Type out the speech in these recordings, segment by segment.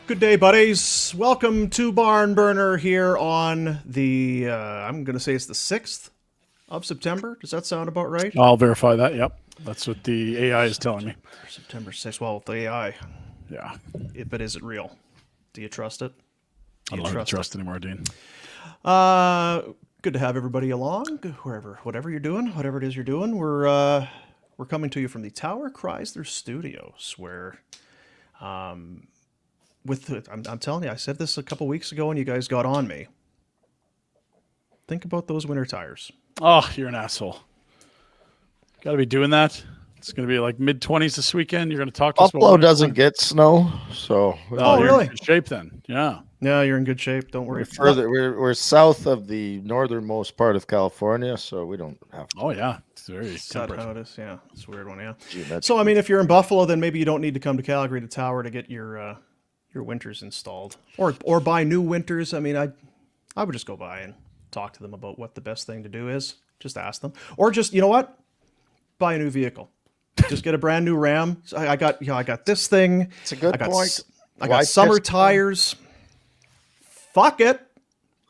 Good day, buddies. Welcome to Barn Burner here on the, I'm going to say it's the 6th of September. Does that sound about right? I'll verify that. Yep. That's what the AI is telling me. September 6th. Well, the AI. Yeah. But is it real? Do you trust it? I don't trust anymore, Dean. Good to have everybody along, whatever you're doing, whatever it is you're doing. We're coming to you from the Tower Chrysler Studios, where, I'm telling you, I said this a couple weeks ago, and you guys got on me. Think about those winter tires. Oh, you're an asshole. Got to be doing that. It's going to be like mid-20s this weekend. You're going to talk to us about Buffalo doesn't get snow, so Oh, you're really? in good shape then. Yeah. Yeah, you're in good shape. Don't worry. we're south of the northernmost part of California, so we don't have to. Oh, yeah. It's very Is that temperate. how it is? Yeah, it's a weird one. Yeah. Geometric. So, I mean, if you're in Buffalo, then maybe you don't need to come to Calgary to Tower to get your winters installed, or buy new winters. I mean, I would just go by and talk to them about what the best thing to do is. Just ask them, or just, you know what, buy a new vehicle. Just get a brand new Ram. So I got this thing. It's a good point. I got summer tires. Fuck it.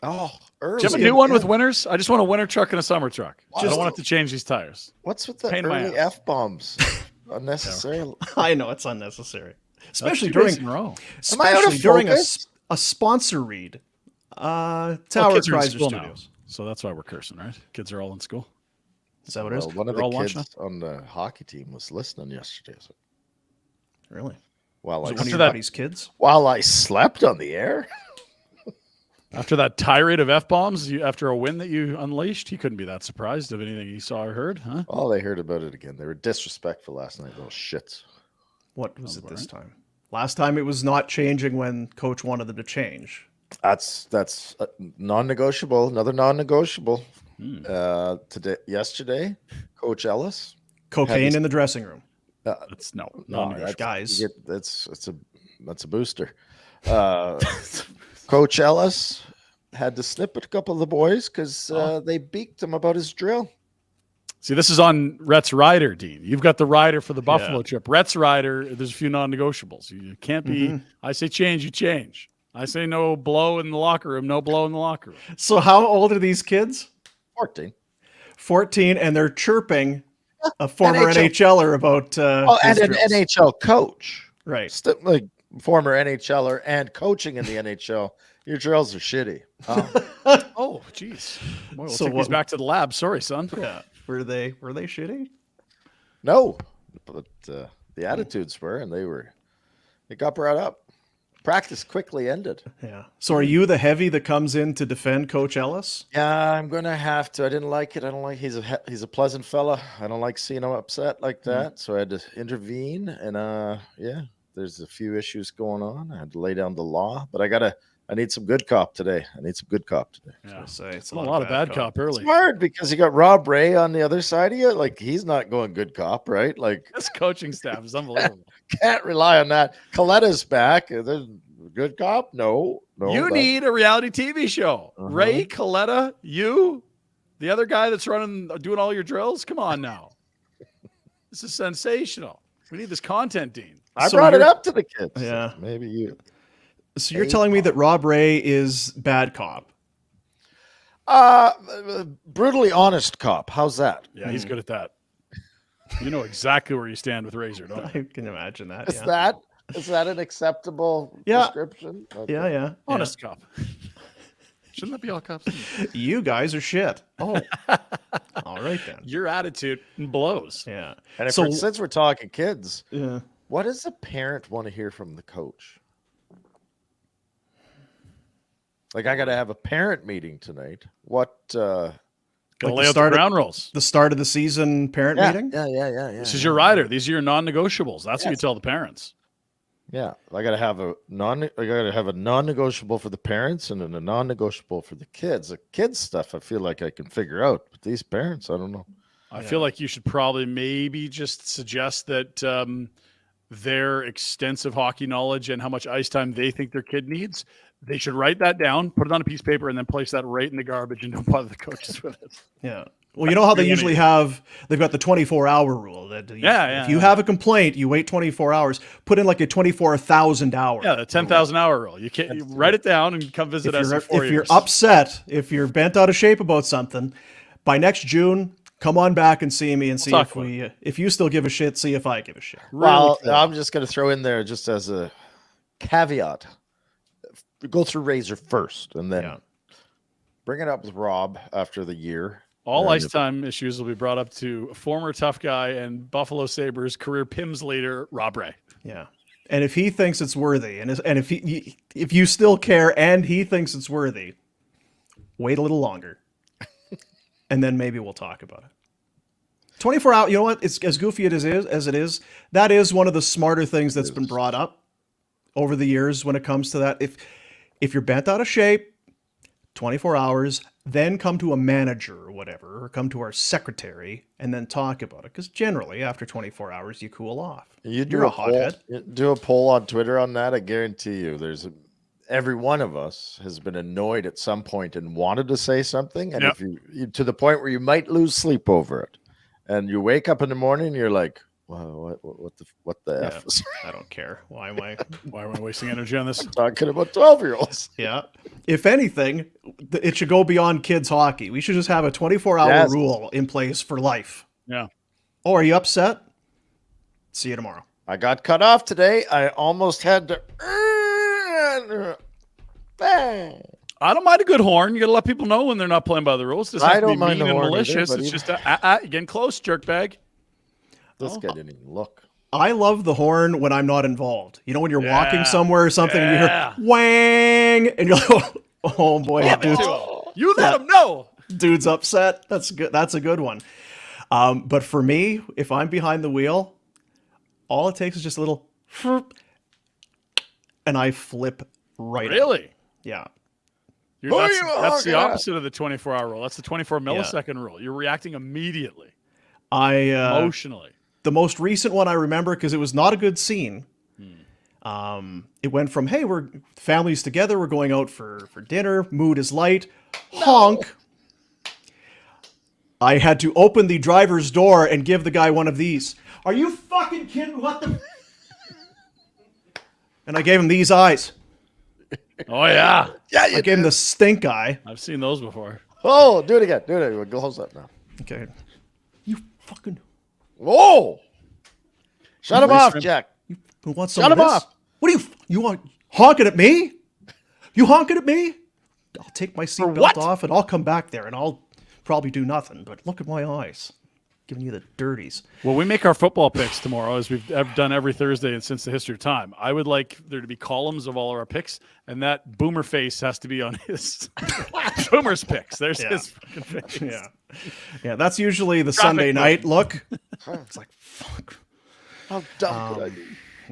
Oh, Do early. you have a new one with winters? I just want a winter truck and a summer truck. I don't Just- want it to change these tires. What's with the Pain in my early ass. F-bombs? Unnecessary. I know it's unnecessary, especially That's 2 days during in a row. Am I out of especially during focus? a sponsor read. Tower Kids are in Chrysler school now, Studios. so that's why we're cursing, right? Kids are all in school. Is that what it is? Well, one of They're all the watching kids on the hockey team was listening yesterday. So Really? while Was I it one of After your that- buddy's kids? while I slept on the air, After that tirade of F-bombs, after a win that you unleashed, he couldn't be that surprised of anything he saw or heard, huh? oh, they heard about it again. They were disrespectful last night. Little shits. What was it about this right. time? Last time it was not changing when coach wanted them to change. That's non-negotiable. Another non-negotiable. Hmm. Yesterday, Coach Ellis. Cocaine in the dressing room. That's no that's- guys. That's a booster. Coach Ellis had to snip a couple of the boys because they beaked him about his drill. See, this is on Rhett's rider, Dean. You've got the rider for the Buffalo trip. Rhett's rider, there's a few non-negotiables. You can't be, I say change, you change. I say no blow in the locker room, no blow in the locker room. So how old are these kids? 14. 14, and they're chirping a former NHL. NHLer about And his an drills. NHL coach. Right. Like former NHLer and coaching in the NHL. Your drills are shitty. Oh, jeez. Boy, we'll So take these back to the lab. Sorry, son. Yeah. Were they shitty? No, but the attitudes were, and it got brought up. Practice quickly ended. Yeah. So are you the heavy that comes in to defend Coach Ellis? Yeah, I'm gonna have to. I didn't like it. I don't like. He's a pleasant fella. I don't like seeing him upset like that. So I had to intervene, and there's a few issues going on. I had to lay down the law, but I need some good cop today. Yeah. Say it's A lot of bad cop early. It's hard because you got Rob Ray on the other side of you. Like, he's not going good cop, right? Like, This coaching staff is unbelievable. can't rely on that. Coletta's back. There's good cop. No. You that's- need a reality TV show. Ray, Coletta, you, the other guy that's doing all your drills. Come on now. This is sensational. We need this content, Dean. I So brought it you're- up to the kids. Yeah. Maybe you. So you're telling me that Rob Ray is bad cop? Brutally honest cop. How's that? Yeah, he's good at that. You know exactly where you stand with Razor, don't you? I can imagine that. Is that an acceptable Yeah. description? Okay. Yeah. Honest cop. Shouldn't that be all cops? You guys are shit. Oh. All right then. Your attitude blows. Yeah. And So- since we're talking kids, Yeah. what does a parent want to hear from the coach? Like, I got to have a parent meeting tonight. What? Gotta Like lay the out the start of- ground rules. The start of the season parent meeting? Yeah. This is your rider. These are your non-negotiables. That's what you Yes. tell the parents. Yeah, I got to have a non-negotiable for the parents and then a non-negotiable for the kids. The kids stuff, I feel like I can figure out, but these parents, I don't know. I feel like you should probably maybe just suggest that their extensive hockey knowledge and how much ice time they think their kid needs, they should write that down, put it on a piece of paper, and then place that right in the garbage and don't bother the coaches with it. Yeah. Well, you know how they usually they've got the 24-hour rule that if you have a complaint, you wait 24 hours, put in like a 24,000 hour. Yeah, the 10,000 hour rule. You can't write it down and come visit us in 4 years. If you're upset, if you're bent out of shape about something, by next June, come on back and see me and see if you still give a shit, see if I give a shit. Well, I'm just going to throw in there just as a caveat. Go through Razor first and then bring it up with Rob after the year. All ice time issues will be brought up to former tough guy and Buffalo Sabres career PIMS leader, Rob Ray. Yeah. And if he thinks it's worthy, and if you still care and he thinks it's worthy, wait a little longer. And then maybe we'll talk about it. 24 hours, you know what? It's as goofy as it is. That is one of the smarter things that's been brought up over the years when it comes to that. If you're bent out of shape, 24 hours, then come to a manager or whatever, or come to our secretary and then talk about it. Because generally, after 24 hours, you cool off. You're a hothead. Do a poll on Twitter on that. I guarantee you, every one of us has been annoyed at some point and wanted to say something, and if you to the point where you might lose sleep over it, and you wake up in the morning, and you're like, "Wow, what the f?" I don't care. Why am I wasting energy on this? I'm talking about 12-year-olds. Yeah. If anything, it should go beyond kids hockey. We should just have a 24-hour rule in place for life. Yeah. Oh, are you upset? See you tomorrow. I got cut off today. I almost had to. Bang. I don't mind a good horn. You got to let people know when they're not playing by the rules. This I don't mind the horn malicious. Either, it's just you're getting close, jerkbag. This guy didn't even look. I love the horn when I'm not involved. You know, when you're walking somewhere or something and you hear wang, and you're like, oh boy, you let him know. Dude's upset. That's good. That's a good one. But for me, if I'm behind the wheel, all it takes is just a little, and I flip right. Really? Yeah. That's the opposite of the 24-hour rule. That's the 24 millisecond rule. You're reacting immediately. Emotionally. The most recent one I remember, because it was not a good scene. It went from, hey, we're families together, we're going out for dinner, mood is light, honk. I had to open the driver's door and give the guy one of these. Are you fucking kidding? What the? And I gave him these eyes. Oh, yeah. I gave him the stink eye. I've seen those before. Oh, do it again. Do it again. Go close up now. Okay. You fucking... Whoa! Shut him off, Jack. You want some of this? Shut him off. What do you want? Honking at me? You honking at me? I'll take my seatbelt off and I'll come back there and I'll probably do nothing. But look at my eyes. Giving you the dirties. Well, we make our football picks tomorrow, as we've done every Thursday and since the history of time. I would like there to be columns of all of our picks, and that boomer face has to be on his boomer's picks. There's his fucking face. Yeah. That's usually the Sunday night look. It's like, fuck. How dumb could I be?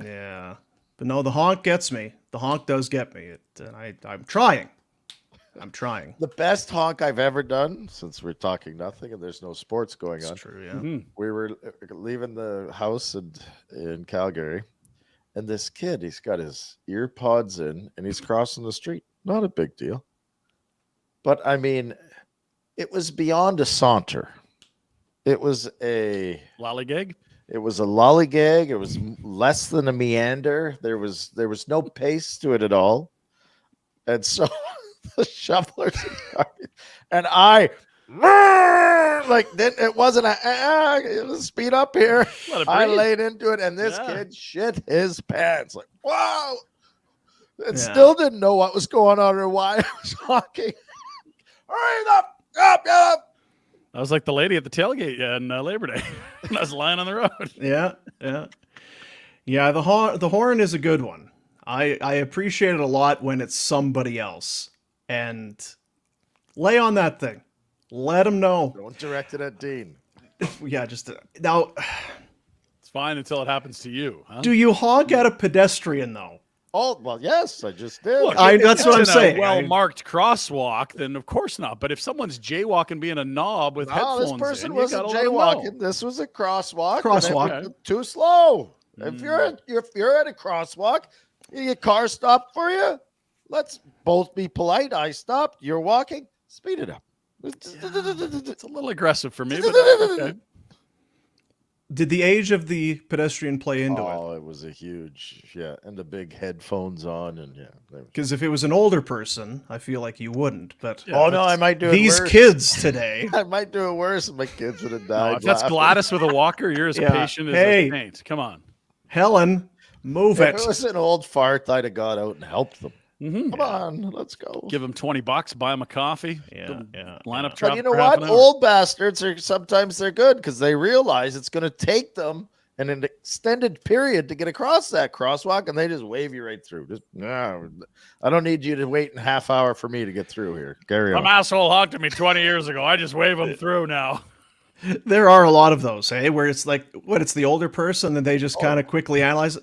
Yeah, but no, the honk gets me. The honk does get me. I'm trying. The best honk I've ever done, since we're talking nothing and there's no sports going on. That's true, yeah. We were leaving the house in Calgary, and this kid, he's got his ear pods in, and he's crossing the street. Not a big deal. But, I mean, it was beyond a saunter. It was a... Lollygag? It was a lollygag. It was less than a meander. There was no pace to it at all. And so... the shovelers and I like then it wasn't it was speed up here. I laid into it and this kid shit his pants like wow, and still didn't know what was going on or why I was honking. Hurry up, get up. I was like the lady at the tailgate on Labor Day when I was lying on the road. Yeah. The horn is a good one. I appreciate it a lot when it's somebody else. And lay on that thing. Let them know. Don't direct it at Dean. Yeah, just now. It's fine until it happens to you. Huh? Do you honk at a pedestrian though? Oh well, yes, I just did. Look, that's what I'm saying. Well-marked crosswalk, then of course not. But if someone's jaywalking, being a knob with headphones, this person in, wasn't jaywalking. This was a crosswalk. Crosswalk. Too slow. If you're at a crosswalk, your car stopped for you. Let's both be polite. I stopped. You're walking. Speed it up. It's a little aggressive for me, but okay. Did the age of the pedestrian play into it? Oh, it was a huge, and the big headphones on, and Because if it was an older person, I feel like you wouldn't. But oh no, I might do it these worse. kids today. I might do it worse. My kids would have No, died. if that's laughing. Gladys with a walker, you're as patient as a saint. Come on. Helen, move If it. it was an old fart, I'd have got out and helped them. Mm-hmm. Come on, let's go. Give them $20, buy them a coffee. Yeah. Line up But traffic. you know for half what? an hour. Old bastards are sometimes they're good because they realize it's going to take them an extended period to get across that crosswalk, and they just wave you right through. Just no, I don't need you to wait a half hour for me to get through here. Carry on. Some asshole honked at me 20 years ago. I just wave them through now. There are a lot of those, hey, where it's like, it's the older person, and they just kind of quickly analyze it.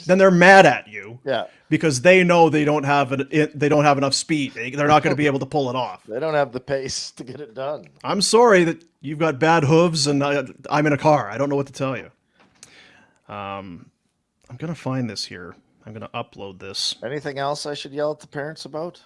Then they're mad at you, because they know they don't have enough speed. They're not going to be able to pull it off. They don't have the pace to get it done. I'm sorry that you've got bad hooves, and I'm in a car. I don't know what to tell you. I'm gonna find this here. I'm gonna upload this. Anything else I should yell at the parents about?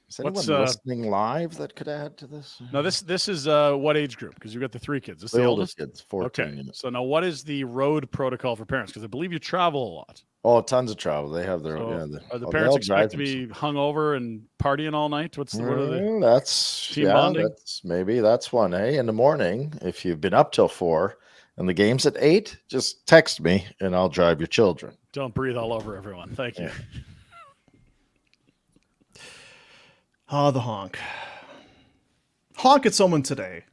Is anyone listening live that could add to this? No, this is what age group? Because you've got the 3 kids. This is the the oldest oldest? kids, 14. Okay. So now what is the road protocol for parents? Because I believe you travel a lot. Oh, tons of travel. They have their So are the parents expect to be hungover and partying all night? What are they? That's team bonding? That's one. Hey, in the morning, if you've been up till 4 and the game's at 8, just text me and I'll drive your children. Don't breathe all over everyone. Thank you. Oh, the honk. Honk at someone today.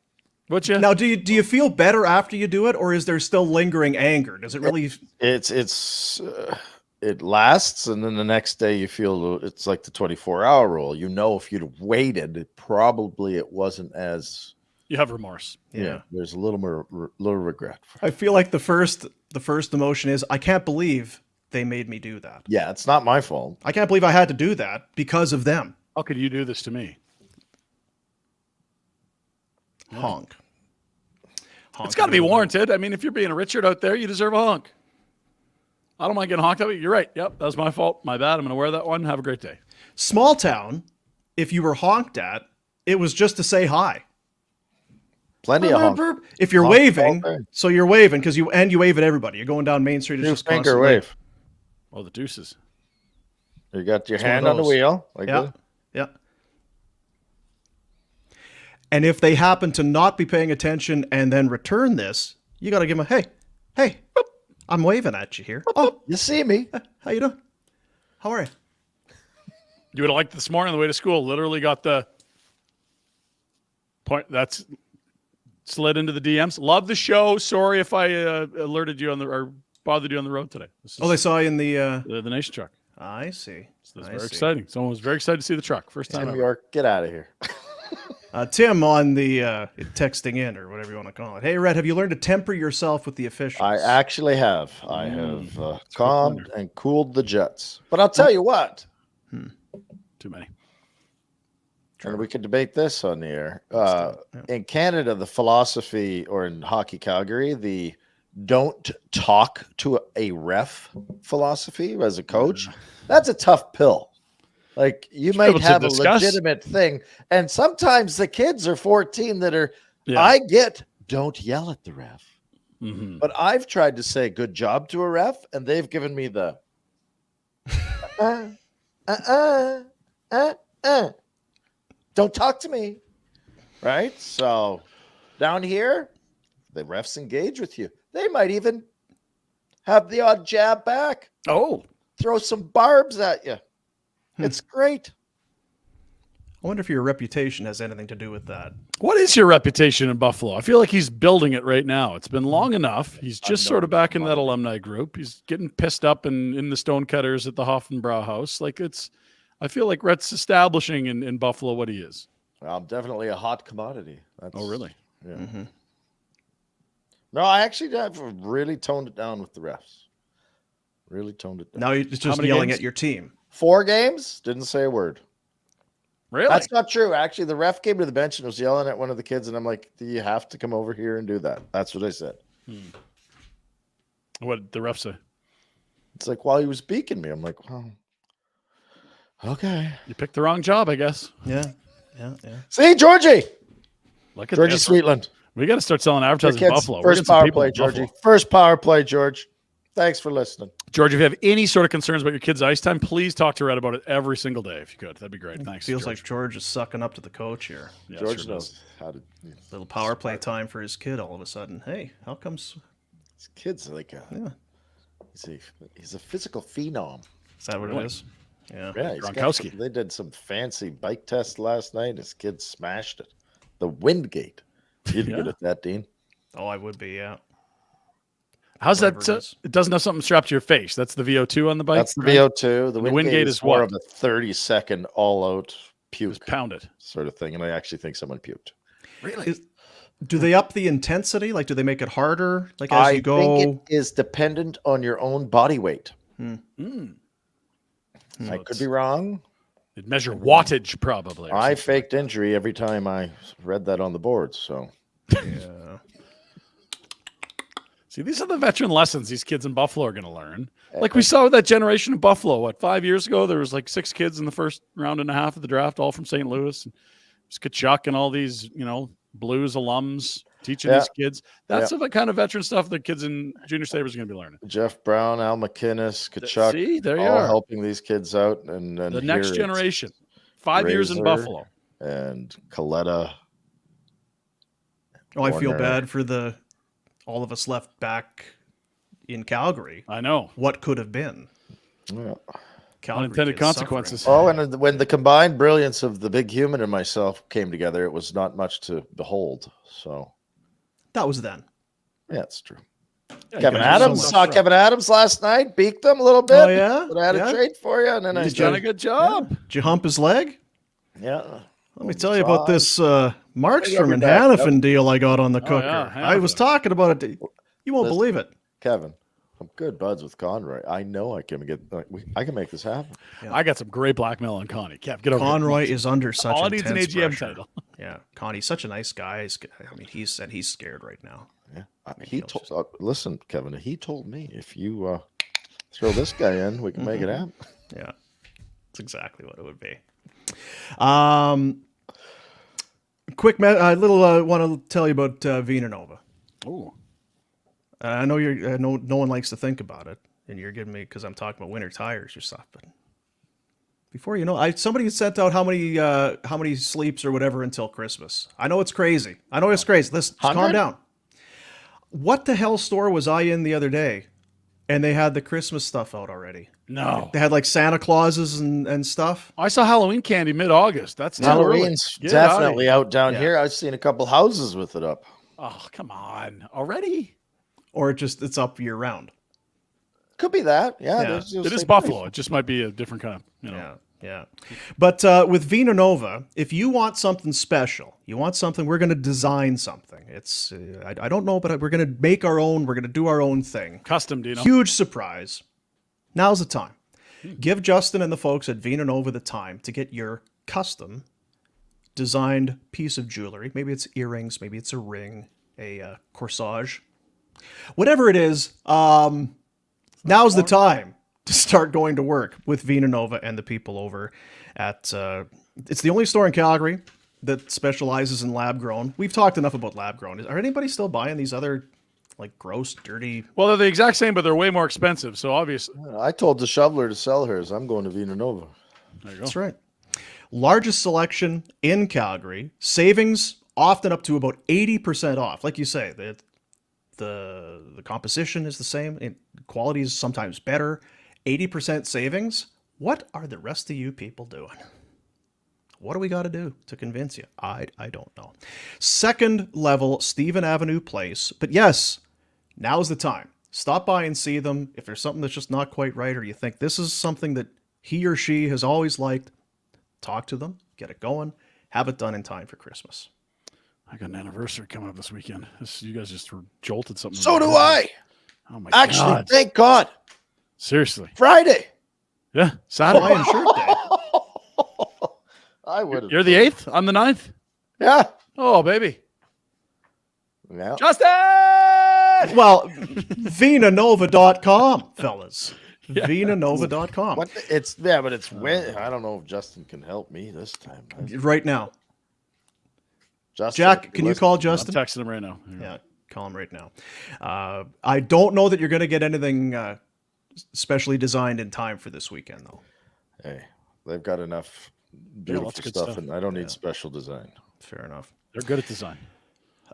What you? Now, do you feel better after you do it, or is there still lingering anger? Does it really? It lasts, and then the next day you feel it's like the 24-hour rule. You know, if you'd waited, it wasn't as. You have remorse. Yeah. There's a little more regret. I feel like the first emotion is, I can't believe they made me do that. Yeah, it's not my fault. I can't believe I had to do that because of them. How could you do this to me? Honk. It's got to be warranted. I mean, if you're being a Richard out there, you deserve a honk. I don't mind getting honked at. You're right. Yep, that was my fault. My bad. I'm going to wear that one. Have a great day. Small town, if you were honked at, it was just to say hi. Plenty of honk. If you're waving, so you're waving because you wave at everybody. You're going down Main Street. It's just finger constantly wave. Oh, the deuces. You got your It's hand one on of the those. wheel. Like this. Yeah. And if they happen to not be paying attention and then return this, you got to give them a, hey, I'm waving at you here. Oh, You see me. how you doing? How are you? You would have liked this morning on the way to school. Literally got the point. That's slid into the DMs. Love the show. Sorry if I alerted you or bothered you on the road today. They saw you in the Nation truck. I see. So that's very exciting. Someone was very excited to see the truck. First time Tim ever. York, get out of here. Tim on the texting in, or whatever you want to call it. Hey, Red, have you learned to temper yourself with the officials? I actually have. I have calmed and cooled the jets. But I'll tell you what. Too many. And we could debate this on the air. In Canada, the philosophy, or in Hockey Calgary, the don't talk to a ref philosophy as a coach, that's a tough pill. Like, you might have a legitimate thing. And sometimes the kids are 14 that are, I get, don't yell at the ref. Mm-hmm. But I've tried to say good job to a ref, and they've given me the don't talk to me. Right? So down here, the refs engage with you. They might even have the odd jab back. Oh. Throw some barbs at you. It's great. I wonder if your reputation has anything to do with that. What is your reputation in Buffalo? I feel like he's building it right now. It's been long enough. He's just sort of back in that alumni group. He's getting pissed up in the Stonecutters at the Hoffenbrau house. Like, I feel like Rhett's establishing in Buffalo what he is. I'm definitely a hot commodity. Oh, really? Yeah. Mm-hmm. No, I actually have really toned it down with the refs. Really toned it down. Now you're just yelling at your team. 4 games, didn't say a word. Really? That's not true. Actually, the ref came to the bench and was yelling at one of the kids, and I'm like, do you have to come over here and do that? That's what I said. What did the ref say? It's like, while he was beaking me, I'm like, well, Okay. You picked the wrong job, I guess. Yeah. See, Georgie. Look at Georgie this. Sweetland. We got to start selling advertising in Your kids, Buffalo. We're first getting some power people play, in Buffalo. Georgie. First power play, George. Thanks for listening. George, if you have any sort of concerns about your kids' ice time, please talk to Red about it every single day if you could. That'd be great. Thanks. Feels George. like George is sucking up to the coach here. Yeah, George sure knows does. how to. Little power play time for his kid all of a sudden. Hey, how comes? His kid's like he's a physical phenom. Is that what Really? it is? Yeah. Yeah, he's got Gronkowski. they did some fancy bike test last night. His kid smashed it. The Windgate. You'd be good at that, Dean. Oh, I would be. Yeah. How's Whatever that? it is. It doesn't have something strapped to your face. That's the VO2 on the bike. That's the right? VO2. The Windgate is is more what? of a 30-second all-out puke Just pound it. sort of thing, and I actually think someone puked. Really? Do they up the intensity? Like, do they make it harder? Like as you go. think it is dependent on your own body weight. Mm. I could be wrong. It'd measure wattage probably. or I something. faked injury every time I read that on the board. So Yeah. See, these are the veteran lessons these kids in Buffalo are going to learn. Like we saw with that generation of Buffalo, what, 5 years ago? There was like 6 kids in the first round and a half of the draft, all from St. Louis. And it's Kachuk and all these, Blues alums teaching these kids. That's the kind of veteran stuff that kids in junior sabres are going to be learning. Jeff Brown, Al McInnes, Kachuk, See, there you all are. helping these kids out, and The next here it's generation. 5 years in Razor. Buffalo. and Coletta. Oh, I feel Warner. bad for all of us left back in Calgary. I know. What could have been? Yeah. Calgary Unintended kids consequences. suffering. Oh, and when the combined brilliance of the big human and myself came together, it was not much to behold. So, That was then. yeah, it's true. Yeah, Kevin you guys are Adams so saw much Kevin Adams last night, beat them a little bit. Oh, yeah? But I had Yeah? a trade for you, and then He's I done a good job. Did you hump his leg? Yeah. Let me tell you about this Markstrom and back, Hannafin deal I got on the cooker. yeah, I was Hannafin. talking about it. You won't Listen. believe it. Kevin, I'm good buds with Conroy. I know I can I can make this happen. I got some great blackmail on Connie. Kev, get over Conroy here. is under such All I need is an intense AGM pressure. title. Yeah, Connie's such a nice guy. He's scared right now. Yeah. He told listen, Kevin, he told me if you throw this guy in, we can make it happen. Yeah, that's exactly what it would be. Quick, little want to tell you about Vina Nova. Oh, I know no one likes to think about it, and you're giving me because I'm talking about winter tires or stuff. But before you know, somebody sent out how many sleeps or whatever until Christmas. I know it's crazy. Listen, just calm 100? down. What the hell store was I in the other day? And they had the Christmas stuff out already. no. They had like Santa Clauses and stuff. I saw Halloween candy mid-August. That's too early. Halloween's Get outta definitely here. out down Yeah. here. I've seen a couple houses with it up. Oh, come on. Already? Or it's up year round. Could be that. Yeah. Yeah. It is Buffalo. It just might be a different kind of, Yeah. But with Vina Nova, if you want something special, we're going to design something. It's I don't know, but we're going to make our own. We're going to do our own thing. custom, do you know? Huge surprise. Now's the time. Give Justin and the folks at Vina Nova the time to get your custom designed piece of jewelry. Maybe it's earrings, maybe it's a ring, a corsage, whatever it is. Now's the time to start going to work with Vina Nova and the people over at. It's the only store in Calgary that specializes in lab grown. We've talked enough about lab grown. Are anybody still buying these other like gross, dirty? Well, they're the exact same, but they're way more expensive. So obviously, I told the shoveler to sell hers. I'm going to Vina Nova. there you go. That's right. Largest selection in Calgary. Savings often up to about 80% off. Like you say, the composition is the same. And quality is sometimes better. 80% savings. What are the rest of you people doing? What do we got to do to convince you? I don't know. Second level, Stephen Avenue Place. But yes, now's the time. Stop by and see them. If there's something that's just not quite right, or you think this is something that he or she has always liked, talk to them, get it going, have it done in time for Christmas. I got an anniversary coming up this weekend. You guys just jolted something. So do I. Oh my Actually, God. thank God. Seriously. Friday. Yeah. Saturday. Lion shirt day. I would have. You're the 8th? I'm the 9th? Yeah. Oh, baby. Yeah. Justin! Well, vinanova.com, fellas. Venanova.com. But it's when I don't know if Justin can help me this time. Right now. Justin, Jack, can you call I'm Justin? texting him right now. Yeah, call him right now. I don't know that you're going to get anything specially designed in time for this weekend, though. Hey, they've got enough beautiful lots of good stuff, stuff. and I don't need special design. Fair enough. They're good at design.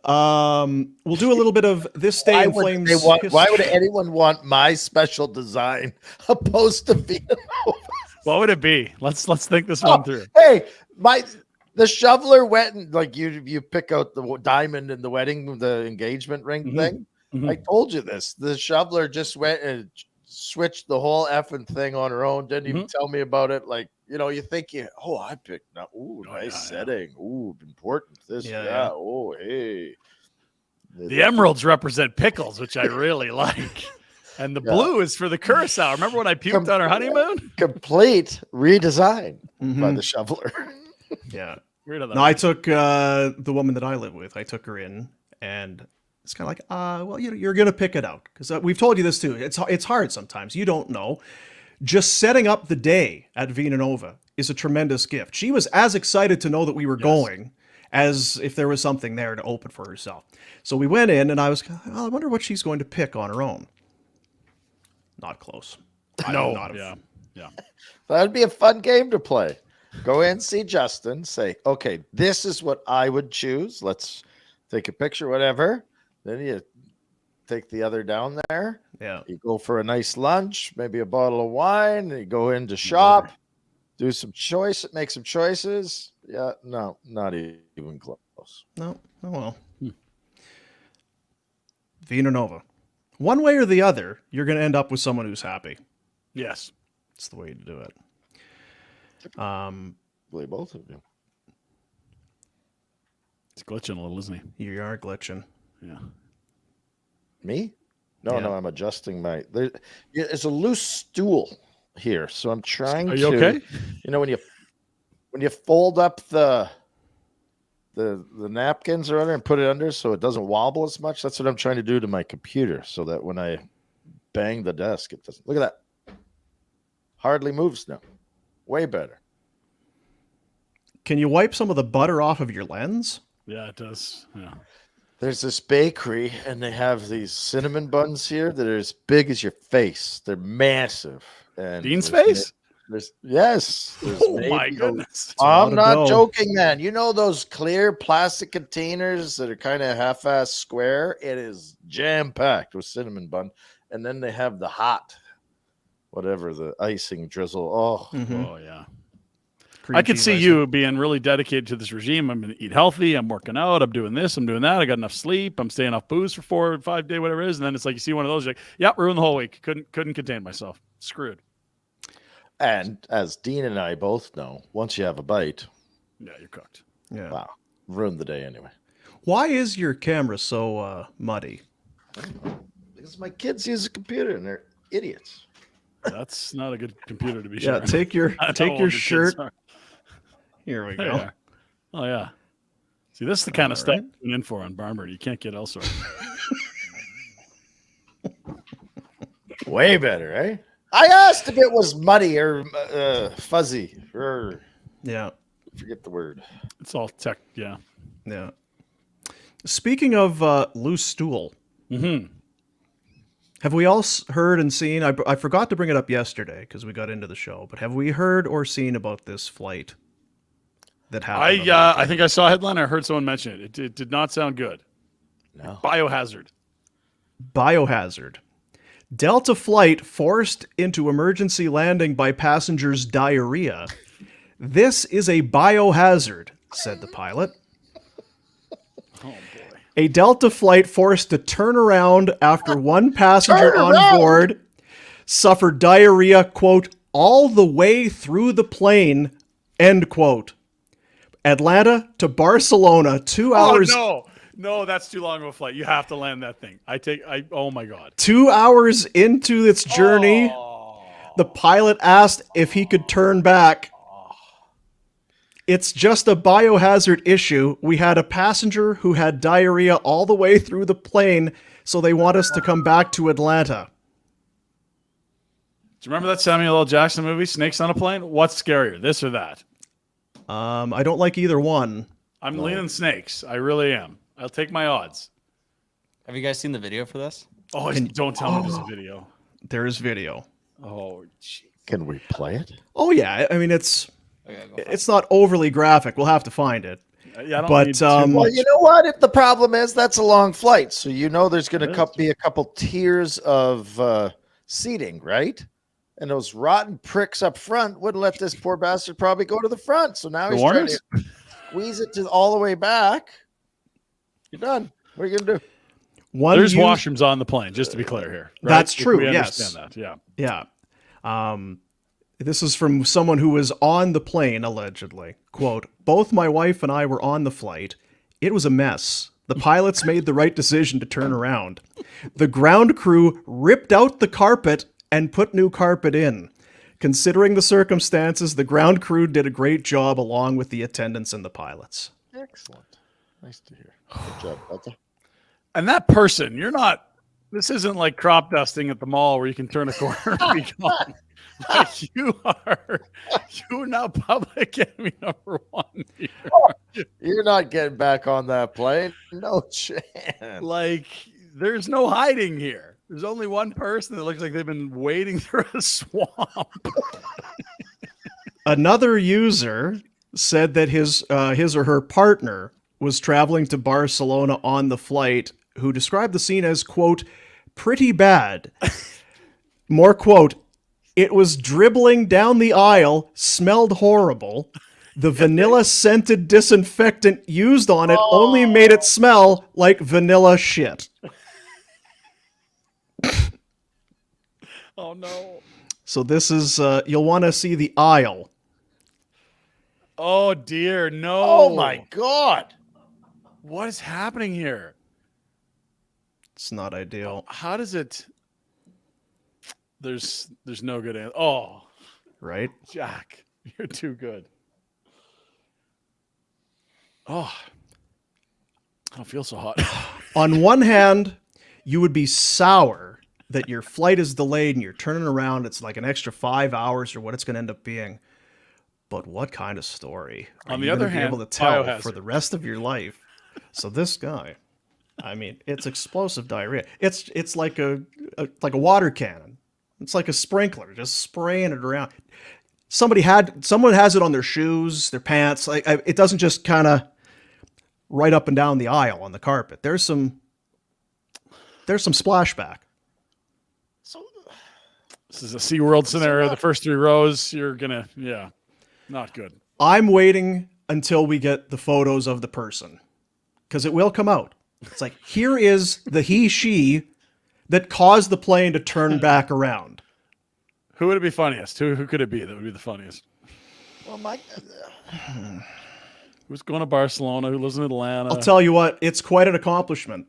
We'll do a little bit of this day in Flames. Why would anyone want my special design opposed to Venanova? What would it be? Let's think this one through. Hey, the shoveler went and like you pick out the diamond in the wedding, the engagement ring thing. Mhm. I told you this. The shoveler just went and switched the whole effing thing on her own. Didn't even tell me about it. Like, you think I picked up. Ooh, nice setting. Ooh, important. This, Yeah. Oh, hey. The emeralds represent pickles, which I really like. And the blue is for the curacao. Remember when I puked on our honeymoon? Complete redesign by the shoveler. Yeah. Weird of that. No, I took the woman that I live with. I took her in, and it's kind of like, well, you're going to pick it out. Because we've told you this too. It's hard sometimes. You don't know. Just setting up the day at Venanova is a tremendous gift. She was as excited to know that we were going as if there was something there to open for herself. So we went in, and I was, I wonder what she's going to pick on her own. Not close. Yeah. That'd be a fun game to play. Go in, see Justin, say, okay, this is what I would choose. Let's take a picture, whatever. Then you take the other down there. Yeah. You go for a nice lunch, maybe a bottle of wine. You go in to shop, do some make some choices. Yeah, no, not even close. No. Oh, well. Venanova. One way or the other, you're going to end up with someone who's happy. Yes. It's the way to do it. Play both of you. It's glitching a little, isn't he? You are glitching. Yeah. Me? No, Yeah. I'm adjusting it's a loose stool here, so I'm trying Are you to. okay? When you fold up the napkins or whatever and put it under so it doesn't wobble as much. That's what I'm trying to do to my computer so that when I bang the desk, it doesn't. Look at that. Hardly moves now. Way better. Can you wipe some of the butter off of your lens? Yeah, it does. Yeah. There's this bakery and they have these cinnamon buns here that are as big as your face. They're massive. And Dean's face? There's Oh my goodness. I'm not dough. joking, man. You know those clear plastic containers that are kind of half-ass square? It is jam-packed with cinnamon bun. And then they have the hot, whatever, the icing drizzle. Oh, Oh, yeah. Cream I could cheese see icing. you being really dedicated to this regime. I'm going to eat healthy. I'm working out. I'm doing this. I'm doing that. I got enough sleep. I'm staying off booze for 4 or 5 days, whatever it is. And then it's like you see one of those, you're like, yep, ruined the whole week. Couldn't contain myself. Screwed. and as Dean and I both know, once you have a bite, Yeah, you're cooked. Yeah. wow, ruined the day anyway. Why is your camera so muddy? Because my kids use a computer and they're idiots. That's not a good computer to be Yeah, sharing. take your I know take how your old kids shirt. are. Here we There you go. are. Oh, yeah. See, this is the kind of All stuff right. you tune in for on Barnbird. You can't get elsewhere. Way better, eh? I asked if it was muddy or fuzzy or Yeah. forget the word. It's all tech. Yeah. Yeah. Speaking of loose stool, Mm-hmm. have we all heard and seen? I forgot to bring it up yesterday because we got into the show, but have we heard or seen about this flight that happened? I think I saw a headline. I heard someone mention it. It did not sound good. No. Biohazard. Biohazard. Delta flight forced into emergency landing by passengers' diarrhea. This is a biohazard, said the pilot. Oh, boy. A Delta flight forced to turn around after one passenger on board suffered diarrhea, quote, all the way through the plane, end quote. Atlanta to Barcelona, 2 hours. Oh, no, that's too long of a flight. You have to land that thing. Oh my God. 2 hours into its journey, the pilot asked if he could turn back. It's just a biohazard issue. We had a passenger who had diarrhea all the way through the plane, so they want us to come back to Atlanta. you remember that Samuel L. Jackson movie, Snakes on a Plane? What's scarier, this or that? I don't like either one. I'm leaning snakes. I really am. I'll take my odds. Have you guys seen the video for this? Oh, don't tell me there's a video. There is video. Oh, geez. Can we play it? Oh yeah, I mean it's Okay, go for it. it's not overly graphic. We'll have to find it. Yeah, I don't But, need too well, Well, much. you know what? If the problem is that's a long flight, so there's going to be a couple tiers of seating, right? And those rotten pricks up front wouldn't let this poor bastard probably go to the front. So now The he's trying Warners? to squeeze it to all the way back. You're done. What are you going to do? There's washrooms on the plane, just to be clear here. Right? That's If true, We yes. understand that. Yeah. Yeah. This is from someone who was on the plane, allegedly. Quote, both my wife and I were on the flight. It was a mess. The pilots made the right decision to turn around. The ground crew ripped out the carpet and put new carpet in. Considering the circumstances, the ground crew did a great job along with the attendants and the pilots. Excellent. Nice to hear. Good job, Delta. And that person, this isn't like crop dusting at the mall where you can turn a corner and be gone. Like you're now public enemy number one here. You're not getting back on that plane. No chance. Like, there's no hiding here. There's only one person that looks like they've been wading through a swamp. Another user said that his or her partner was traveling to Barcelona on the flight, who described the scene as, quote, pretty bad. More, quote, it was dribbling down the aisle, smelled horrible. The vanilla-scented disinfectant used on it only made it smell like vanilla shit. Oh, no. So this is, you'll want to see the aisle. Oh, dear. No. Oh, my God. What is happening here? It's not ideal, How does it... There's no good answer. Oh, right? Jack, you're too good. Oh, I don't feel so hot. On one hand, you would be sour that your flight is delayed and you're turning around. It's like an extra 5 hours or what it's going to end up being. But what kind of story are On you the other gonna be hand, able to tell biohazard. for the rest of your life? So this guy, I mean, it's explosive diarrhea. It's like a water cannon. It's like a sprinkler, just spraying it around. Someone has it on their shoes, their pants. Like it doesn't just kind of right up and down the aisle on the carpet. There's some splashback. So, This is a SeaWorld scenario. The first 3 rows, you're going to, not good. I'm waiting until we get the photos of the person, because it will come out. It's like, here is the she that caused the plane to turn back around. Who would it be funniest? Who could it be that would be the funniest? well, Mike, Who's going to Barcelona? Who lives in Atlanta? I'll tell you what, it's quite an accomplishment.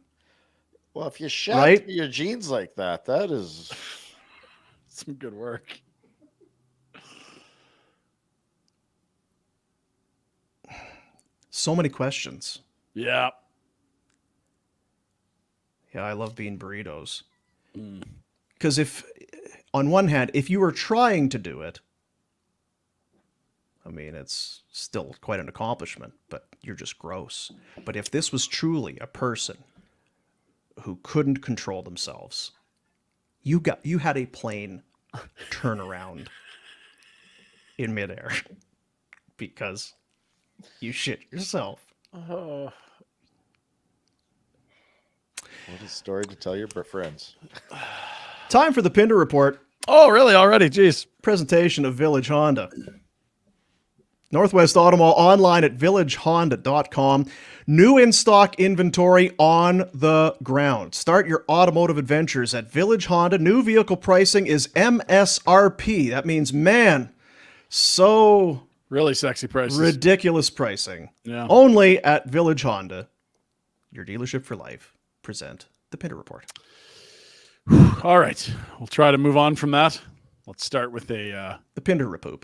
well, if you shat Right? through your jeans like that, that is Some good work. So many questions. Yeah. Yeah, I love bean burritos. Because on one hand, if you were trying to do it, I mean, it's still quite an accomplishment, but you're just gross. But if this was truly a person who couldn't control themselves, you had a plane turnaround in midair because you shit yourself. Oh. what a story to tell your friends. Time for the Pinder Report. Oh, really? Already? Jeez. Presentation of Village Honda. Northwest Auto Mall online at villagehonda.com. New in-stock inventory on the ground. Start your automotive adventures at Village Honda. New vehicle pricing is MSRP. That means, man, so Really sexy prices. ridiculous pricing. Yeah. Only at Village Honda. Your dealership for life. Present the Pinder Report. All right. We'll try to move on from that. Let's start with a The Pinder Repoop.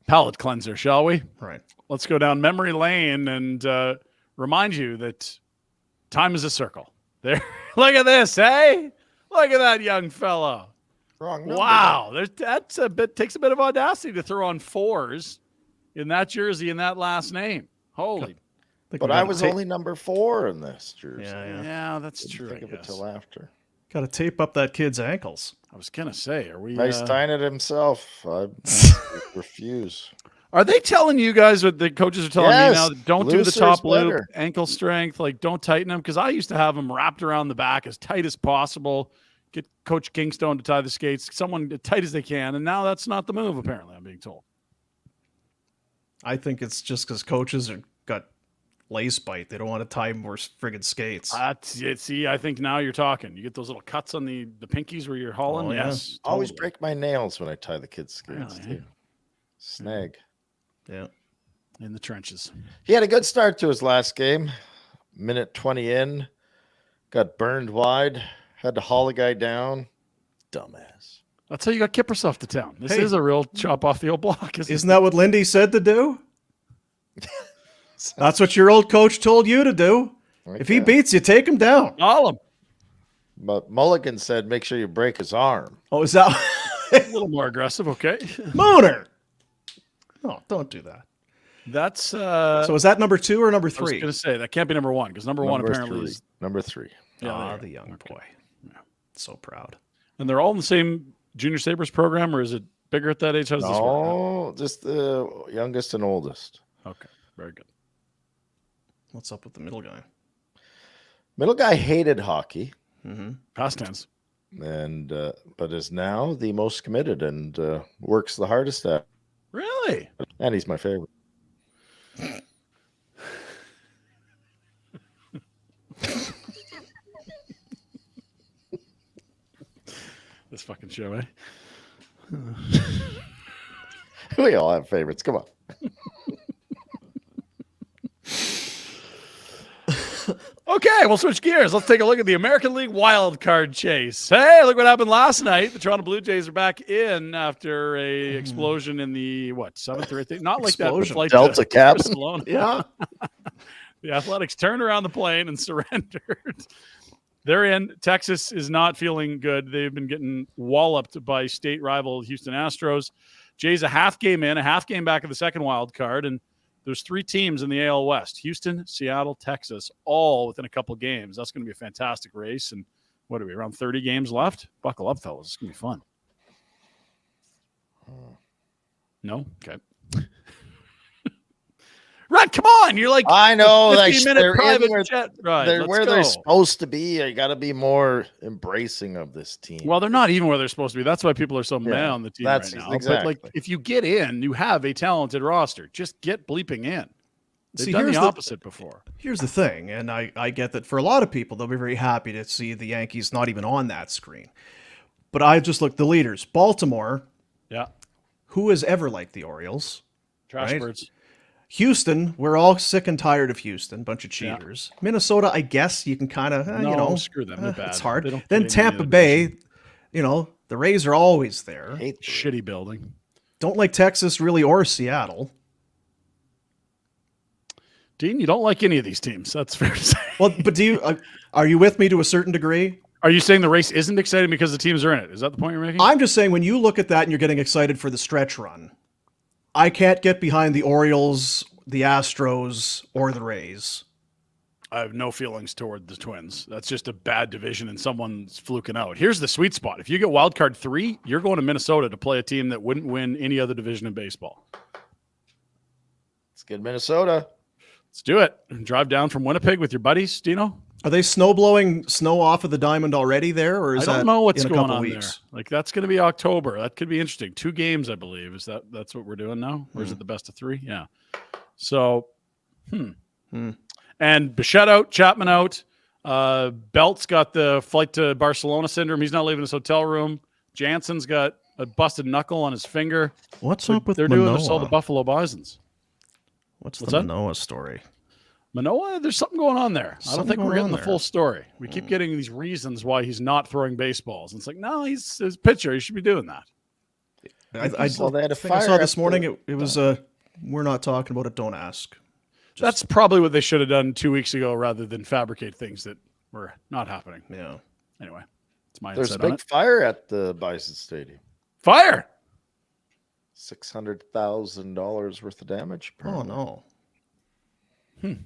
palate cleanser, shall we? Right. Let's go down memory lane and remind you that time is a circle. There. Look at this, hey? Look at that young fellow. Wrong number. Wow, takes a bit of audacity to throw on 4s in that jersey and that last name. Holy. But I was only number 4 in this jersey. Yeah, that's true. Think of it till after. Got to tape up that kid's ankles. I was gonna say, are we? Nice tying it himself. I refuse. Are they telling you guys what the coaches are telling me now? That don't do the Looser's top loop, better. ankle strength. Like, don't tighten them, because I used to have them wrapped around the back as tight as possible. Get Coach Kingstone to tie the skates, someone as tight as they can, and now that's not the move. Apparently, I'm being told. I think it's just because coaches got lace bite. They don't want to tie more friggin' skates. That's it. See, I think now you're talking. You get those little cuts on the pinkies where you're hauling. Oh, yeah. Yes, Always totally. break my nails when I tie the kids' skates, Really? too. Snag. Yeah. In the trenches. He had a good start to his last game. Minute 20 in. Got burned wide. Had to haul a guy down. Dumbass. That's how you got Kippersoff to town. This Hey. is a real chop off the old block, Isn't that what Lindy said to do? That's what your old coach told you to do. If he beats you, take him down. All But Mulligan said, make sure you break his arm. Oh, is that a little more aggressive, okay? Mooner? No, don't do that. That's So is that number 2 or number I was 3? going to say that can't be number 1, because number 1 apparently three. is Number 3. yeah, The young boy. Yeah. So proud. and they're all in the same Junior Sabres program, or is it bigger at that age? How does this work? No, just the youngest and oldest. Okay, very good. What's up with the middle guy? Middle guy hated hockey, Past tense. and but is now the most committed and works the hardest at. Really? And he's my favorite. This fucking show, eh? We all have favorites. Come on. Okay, we'll switch gears. Let's take a look at the American League wild card chase. Hey, look what happened last night. The Toronto Blue Jays are back in after a explosion in the, 7th or 8th? Not like that, but Explosion. flight Delta to cabin. Barcelona. Yeah. The Athletics turned around the plane and surrendered. They're in. Texas is not feeling good. They've been getting walloped by state rival Houston Astros. Jays a half game in, a half game back of the second wild card, and there's 3 teams in the AL West: Houston, Seattle, Texas, all within a couple games. That's going to be a fantastic race. And what are we, around 30 games left? Buckle up, fellas. It's going to be fun. No? Okay. Rod, come on. You're like, I know, like 15-minute they're private in where, jet ride. they're Let's where go. they're supposed to be. You got to be more embracing of this team. Well, they're not even where they're supposed to be. That's why people are so mad on the team that's right now. exactly. But like, if you get in, you have a talented roster. Just get bleeping in. They've See, done here's the the- opposite before. Here's the thing, and I get that for a lot of people, they'll be very happy to see the Yankees not even on that screen. But I just look the leaders. Baltimore, Yeah. who has ever liked the Orioles? Trash Right. birds. Houston, we're all sick and tired of Houston, bunch of Yeah. cheaters. Minnesota, I guess you can kind of, No, screw them. They're bad. it's hard. They don't Then fit in any Tampa other Bay, division. the Rays are always there. Hate the- Shitty building. Don't like Texas really or Seattle. Dean, you don't like any of these teams. That's fair to say. Well, but do you are you with me to a certain degree? Are you saying the race isn't exciting because the teams are in it? Is that the point you're making? I'm just saying when you look at that and you're getting excited for the stretch run, I can't get behind the Orioles, the Astros, or the Rays. I have no feelings toward the Twins. That's just a bad division and someone's fluking out. Here's the sweet spot. If you get wild card 3, you're going to Minnesota to play a team that wouldn't win any other division in baseball. Let's get Minnesota. Let's do it. Drive down from Winnipeg with your buddies, Dino. Are they snow blowing snow off of the diamond already there, or is I don't that know what's in a going couple on weeks? there. Like, that's going to be October. That could be interesting. 2 games, I believe. That's what we're doing now? Or is it the best of 3? Yeah. So, And Bichette out, Chapman out. Belt's got the flight to Barcelona syndrome. He's not leaving his hotel room. Jansen's got a busted knuckle on his finger. What's So up with they're Manoah? doing this all the Buffalo Bisons. What's What's the that? Manoah story? Manoah, there's something going on there. I don't Something think we're going getting on the there. full story. We keep getting these reasons why he's not throwing baseballs. And it's like, no, he's his pitcher. He should be doing that. I Well, they had a think I saw fire this at morning. the- It was we're not talking about it. Don't ask. That's probably what they should have done 2 weeks ago rather than fabricate things that were not happening. Yeah. Anyway, It's my There's a insight on big it. fire at the Bison Stadium. Fire! $600,000 worth of damage. Oh Apparently. no.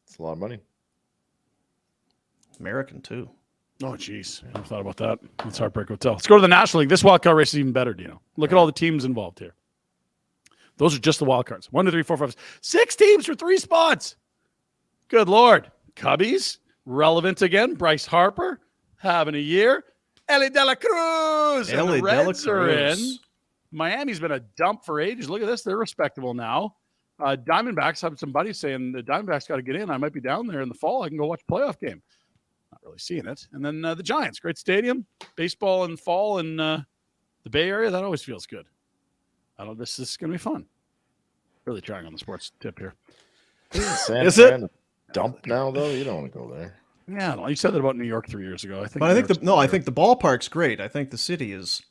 It's a lot of money. American too. Oh, jeez. I never thought about that. That's Heartbreak Hotel. Let's go to the National League. This wild card race is even better, Dino. Look at all the teams involved here. Those are just the wild cards. 1, 2, 3, 4, 5, 6 teams for 3 spots. Good Lord. Cubbies, relevant again. Bryce Harper, having a year. Ellie De La Cruz. And Ellie the De La Reds are in. Cruz. Miami's been a dump for ages. Look at this. They're respectable now. Diamondbacks, have some buddies saying the Diamondbacks got to get in. I might be down there in the fall. I can go watch a playoff game. Not really seeing it. And then the Giants, great stadium, baseball in fall in the Bay Area. That always feels good. This is going to be fun. Really trying on the sports tip here. Is it? A dump now, though? You don't want to go there. Yeah, well, you said that about New York 3 years ago. I think. But I think I think the ballpark's great. I think the city is.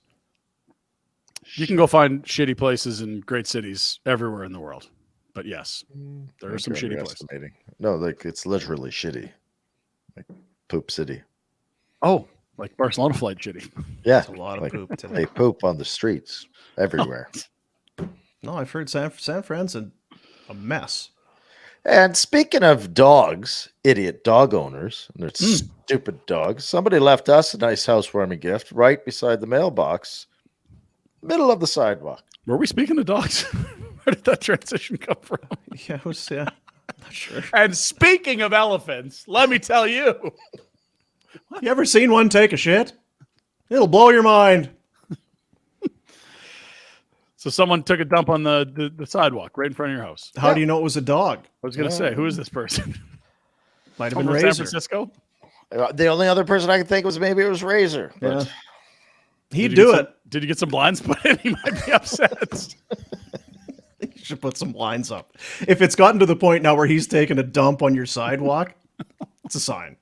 You can go find shitty places in great cities everywhere in the world. But yes, there are some shitty places. No, like it's literally shitty. Like poop city. Oh, like Barcelona flight shitty. Yeah. There's a lot of like, poop today. They poop on the streets everywhere. No, I've heard San Fran's a mess. And speaking of dogs, idiot dog owners, and their stupid dogs, somebody left us a nice housewarming gift right beside the mailbox, middle of the sidewalk. Were we speaking of dogs? Where did that transition come from? Yeah, it was. Yeah, I'm not sure. And speaking of elephants, let me tell you. You ever seen one take a shit? It'll blow your mind. So someone took a dump on the sidewalk right in front of your house. How do you know it was a dog? I was going to say, who is this person? Might have been From San Razor. Francisco? The only other person I could think was maybe it was Razor. Yeah. But He'd do it. Did you get some blinds put in? He might be upset. You should put some blinds up. If it's gotten to the point now where he's taking a dump on your sidewalk, it's a sign.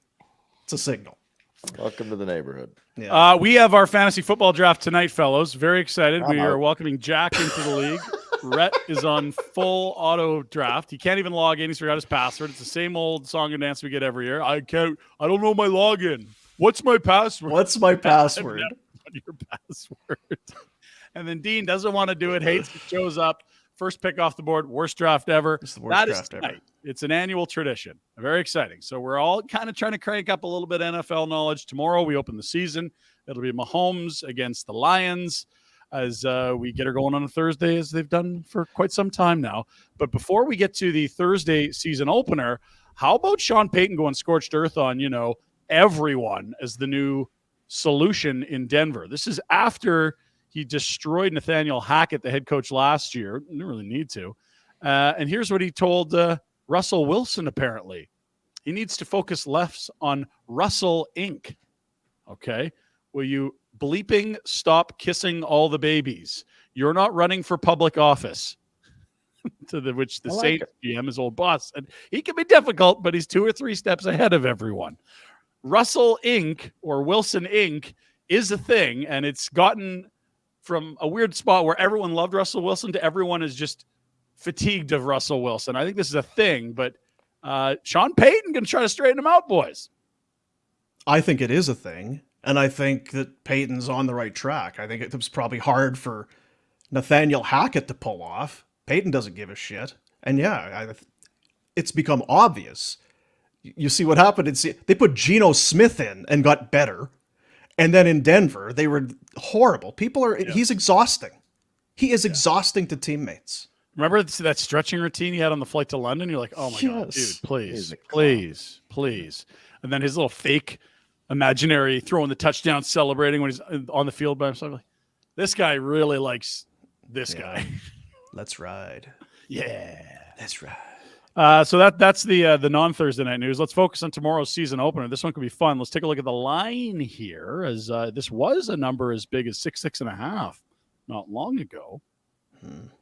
It's a signal. welcome to the neighborhood. Yeah. We have our fantasy football draft tonight, fellows. Very excited. We are welcoming Jack into the league. Rhett is on full auto draft. He can't even log in. He's forgot his password. It's the same old song and dance we get every year. I don't know my login. What's my password? What's my password? Your password. And then Dean doesn't want to do it, hates it, shows up. First pick off the board, worst draft ever. It's the worst draft tonight. ever. It's an annual tradition. Very exciting. So we're all kind of trying to crank up a little bit of NFL knowledge. Tomorrow we open the season. It'll be Mahomes against the Lions as we get her going on a Thursday, as they've done for quite some time now. But before we get to the Thursday season opener, how about Sean Payton going scorched earth on, everyone as the new solution in Denver? This is after he destroyed Nathaniel Hackett, the head coach, last year. Didn't really need to. And here's what he told Russell Wilson, apparently. He needs to focus less on Russell Inc. Okay? Will you bleeping stop kissing all the babies? You're not running for public office. To which the Saints GM, his old boss, and he can be difficult, but he's 2 or 3 steps ahead of everyone. Russell Inc. or Wilson Inc. is a thing, and it's gotten from a weird spot where everyone loved Russell Wilson to everyone is just fatigued of Russell Wilson. I think this is a thing, but Sean Payton can try to straighten him out, boys. I think it is a thing, and I think that Payton's on the right track. I think it was probably hard for Nathaniel Hackett to pull off. Payton doesn't give a shit. And yeah, it's become obvious. You see what happened? They put Geno Smith in and got better. And then in Denver, they were horrible. He's exhausting. He is exhausting to teammates. Remember that stretching routine he had on the flight to London? You're like, oh my God, dude, please. And then his little fake imaginary throwing the touchdown, celebrating when he's on the field by himself. Like, this guy really likes this guy. Let's ride. Yeah. Let's ride. So that's the non-Thursday night news. Let's focus on tomorrow's season opener. This one could be fun. Let's take a look at the line here, as this was a number as big as 6.5 not long ago.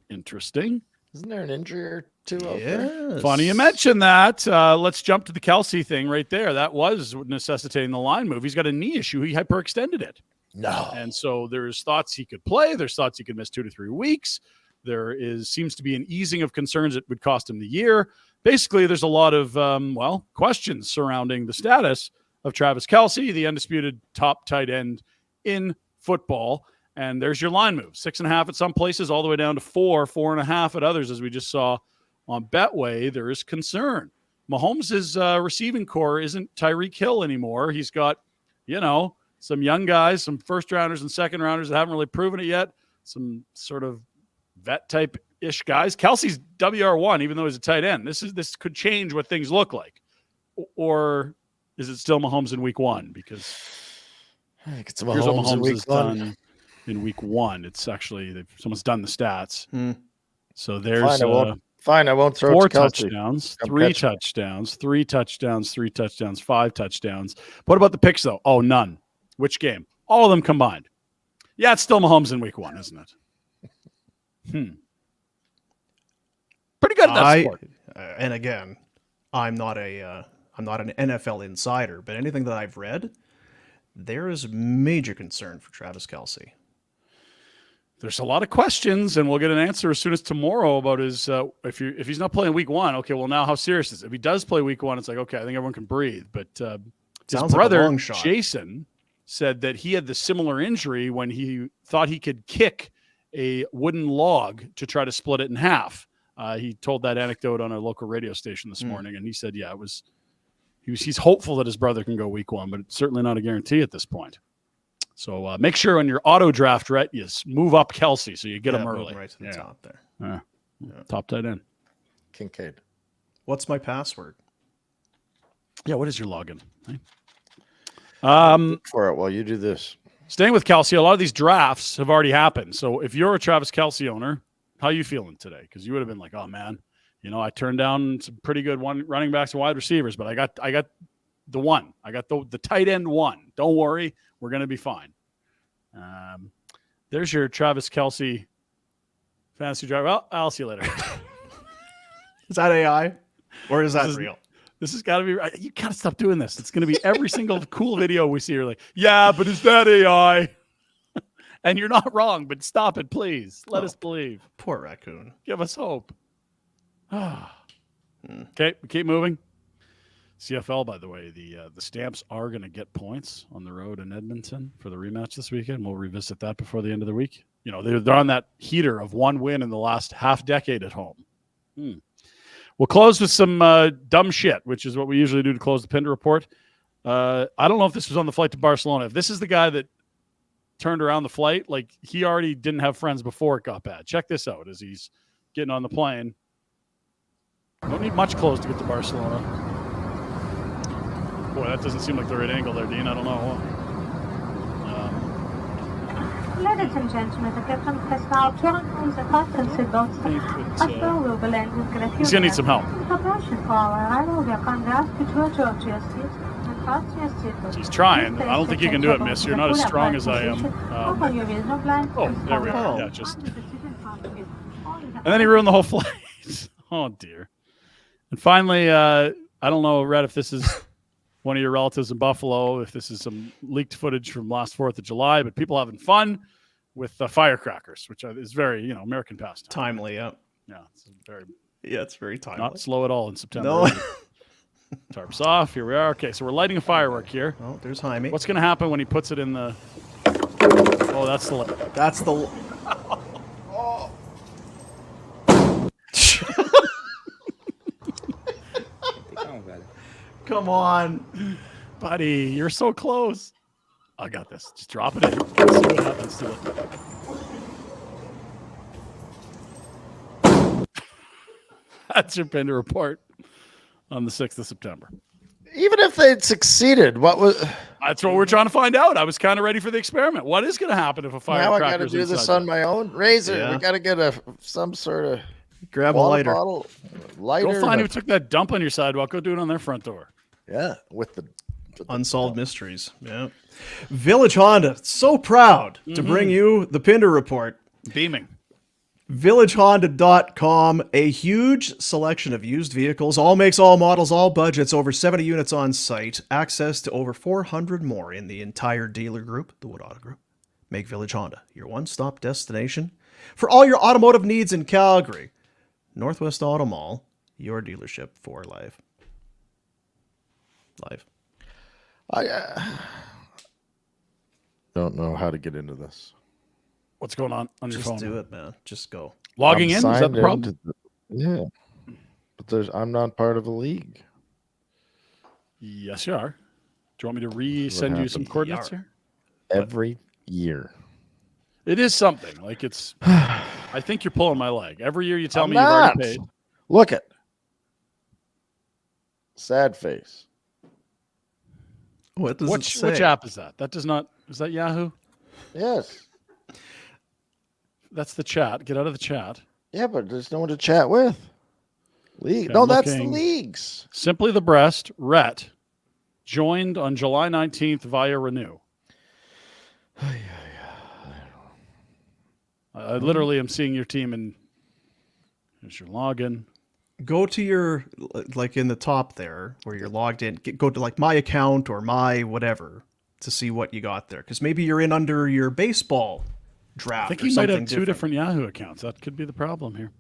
Interesting. Isn't there an injury or two out there? Funny you mentioned that. Let's jump to the Kelsey thing right there. That was necessitating the line move. He's got a knee issue. He hyperextended it. No. And so there's thoughts he could play. There's thoughts he could miss 2 to 3 weeks. There seems to be an easing of concerns that would cost him the year. Basically, there's a lot of, questions surrounding the status of Travis Kelce, the undisputed top tight end in football. And there's your line move. 6.5 at some places, all the way down to 4.5 at others, as we just saw on Betway. There is concern. Mahomes' receiving core isn't Tyreek Hill anymore. He's got, some young guys, some first-rounders and second-rounders that haven't really proven it yet, some sort of vet-type-ish guys. Kelsey's WR1, even though he's a tight end. This could change what things look like. Or is it still Mahomes in week one? Because I think it's here's what Mahomes in Mahomes week has one. done in week one. It's actually, someone's done the stats. So there's Fine, I won't throw 4 it to Kelce. touchdowns, Come 3 catch me. touchdowns, 3 touchdowns, 3 touchdowns, 5 touchdowns. What about the picks, though? Oh, none. Which game? All of them combined. Yeah, it's still Mahomes in week one, isn't it? Pretty good at that sport. And again, I'm not an NFL insider, but anything that I've read, there is major concern for Travis Kelce. There's a lot of questions, and we'll get an answer as soon as tomorrow about his if he's not playing week one. Okay, well now how serious is it? If he does play week one, it's like, okay, I think everyone can breathe. But his Sounds like a brother long shot. Jason said that he had the similar injury when he thought he could kick a wooden log to try to split it in half. He told that anecdote on a local radio station this morning, and he said, yeah, he's hopeful that his brother can go week one, but it's certainly not a guarantee at this point. So make sure on your auto draft, Rhett, you move up Kelce so you get him early. Right to the top there. Top tight end. Kincaid. What's my password? Yeah, what is your login? Hey? Look for it while you do this. Staying with Kelce, a lot of these drafts have already happened. So if you're a Travis Kelce owner, how are you feeling today? Because you would have been like, oh, man, I turned down some pretty good running backs and wide receivers, but I got the one. I got the tight end one. Don't worry. We're going to be fine. There's your Travis Kelce fantasy driver. Well, I'll see you later. Is that AI or is that real? This has got to be – you got to stop doing this. It's going to be every single cool video we see. You're like, yeah, but is that AI? And you're not wrong, but stop it, please. Let us believe. Poor raccoon. Give us hope. Okay, we keep moving. CFL, by the way, the Stamps are going to get points on the road in Edmonton for the rematch this weekend. We'll revisit that before the end of the week. They're on that heater of one win in the last half decade at home. We'll close with some dumb shit, which is what we usually do to close the Pinder report. I don't know if this was on the flight to Barcelona. If this is the guy that turned around the flight, like he already didn't have friends before it got bad. Check this out as he's getting on the plane. Don't need much clothes to get to Barcelona. Boy, that doesn't seem like the right angle there, Dean. I don't know. Ladies and gentlemen, the captain has now turned on the fasten seatbelts. He's going to need some help. He's trying. I don't think you can do it, miss. You're not as strong as I am. Oh, there we are. Yeah, just. And then he ruined the whole flight. Oh, dear. And finally, I don't know, Red, if this is one of your relatives in Buffalo, if this is some leaked footage from last 4th of July, but people having fun with firecrackers, which is very, American pastime. Timely, yeah. Yeah, it's very timely. Not slow at all in September. No. Tarps off. Here we are. Okay, so we're lighting a firework here. Oh, there's Jaime. What's going to happen when he puts it in the... Oh, that's the... That's the... Come on. Buddy, you're so close. I got this. Just drop it in. Let's see what happens to it. That's your Pinder report on the 6th of September. Even if they'd succeeded, what was... That's what we're trying to find out. I was kind of ready for the experiment. What is going to happen if a firecracker... Now I got to do this on my own. Razor, we got to get some sort of... Grab a lighter. Bottle, lighter. Go find who took that dump on your sidewalk. Go do it on their front door. Yeah, with the unsolved mysteries. Yeah. Village Honda, so proud to bring you the Pinder report. Beaming. VillageHonda.com, a huge selection of used vehicles, all makes, all models, all budgets, over 70 units on site, access to over 400 more in the entire dealer group, the Wood Auto Group. Make Village Honda your one-stop destination for all your automotive needs in Calgary. Northwest Auto Mall, your dealership for life. I don't know how to get into this. What's going on your Just phone? do it, man. Just go. Logging I'm in? Is that signed the problem? into yeah, but I'm not part of a league. Yes, you are. Do you want me to resend you some happens. coordinates here? Every year. It is something. Like it's. I think you're pulling my leg. Every year you tell I'm me you've already not. paid. Look at sad face. What does it say? Which app is that? That does not. Is that Yahoo? Yes. That's the chat. Get out of the chat. Yeah, but there's no one to chat with. League. Okay, No, I'm that's the looking. leagues. Simply the Breast. Rhett joined on July 19th via Renew. I literally am seeing your team and here's your login. Go to your, like in the top there where you're logged in, go to like my account or my whatever to see what you got there. Because maybe you're in under your baseball draft. I think or you might have something two different Yahoo accounts. That could be the problem here.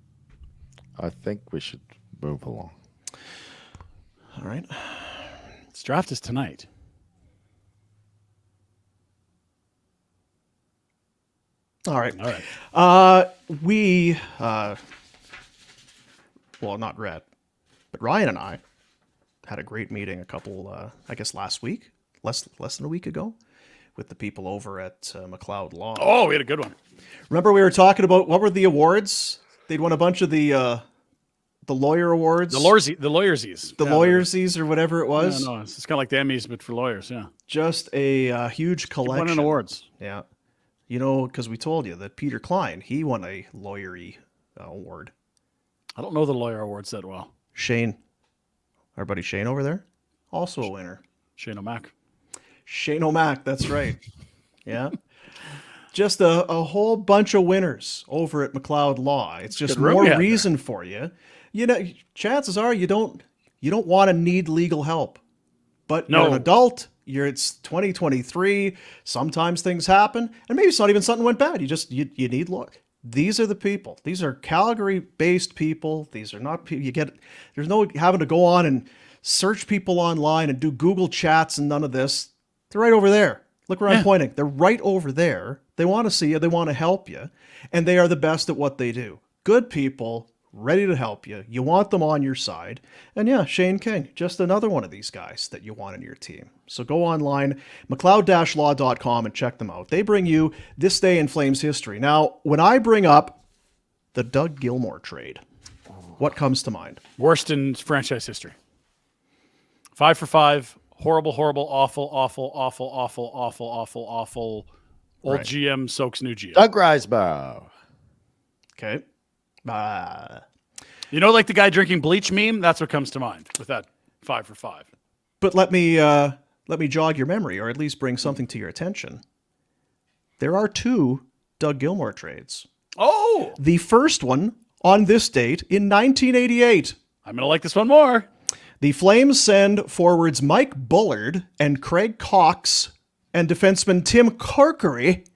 I think we should move along. All right. This draft is tonight. All right. All right. Well, not Rhett, but Ryan and I had a great meeting a couple, I guess last week, less than a week ago, with the people over at McLeod Law. Oh, we had a good one. Remember we were talking about, what were the awards? They'd won a bunch of the lawyer awards. The lawyersies. The lawyersies or whatever it was. Yeah, no, it's kind of like the Emmys, but for lawyers, yeah. Just a huge collection. Winning awards. Yeah. You know, because we told you that Peter Klein, he won a lawyery award. I don't know the lawyer awards that well. Shane, our buddy Shane over there, also a winner. Shane O'Mac. Shane O'Mac, that's right. Yeah. Just a whole bunch of winners over at McLeod Law. It's just Good room more you had reason for you. You know, chances are you don't want to need legal help. But No. you're an adult. It's 2023. Sometimes things happen, and maybe it's not even something went bad. You need law. These are the people. These are Calgary-based people. These are not people there's no having to go on and search people online and do Google chats and none of this. They're right over there. Look where I'm pointing. They're right over there. They want to see you. They want to help you, and they are the best at what they do. Good people, ready to help you. You want them on your side. And yeah, Shane King, just another one of these guys that you want in your team. So go online, McLeod-law.com, and check them out. They bring you this day in Flames history. Now, when I bring up the Doug Gilmour trade, what comes to mind? Worst in franchise history. 5 for 5. Horrible, awful. Old Right. GM soaks new GM. Doug Reisbaugh. Okay. You know, like the guy drinking bleach meme? That's what comes to mind with that 5 for 5. But let me jog your memory, or at least bring something to your attention. There are 2 Doug Gilmour trades. Oh! The first one on this date in 1988. I'm going to like this one more. The Flames send forwards Mike Bullard and Craig Cox and defenseman Tim Corkery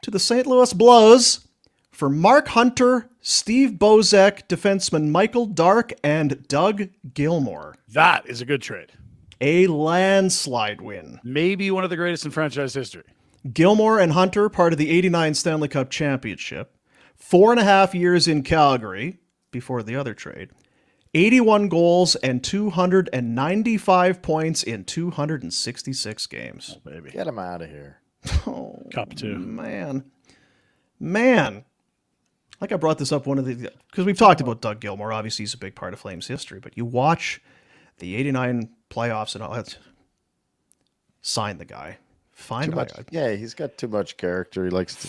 to the St. Louis Blues for Mark Hunter, Steve Bozek, defenseman Michael Dark, and Doug Gilmour. That is a good trade. A landslide win. Maybe one of the greatest in franchise history. Gilmour and Hunter, part of the 89 Stanley Cup Championship. 4.5 years in Calgary before the other trade. 81 goals and 295 points in 266 games. Oh, baby. Get him out of here. Oh, Cup 2. Man. Like I brought this up because we've talked about Doug Gilmour. Obviously, he's a big part of Flames history, but you watch the 89 playoffs and all that. Sign the guy. Find a guy. Yeah, he's got too much character. He likes to,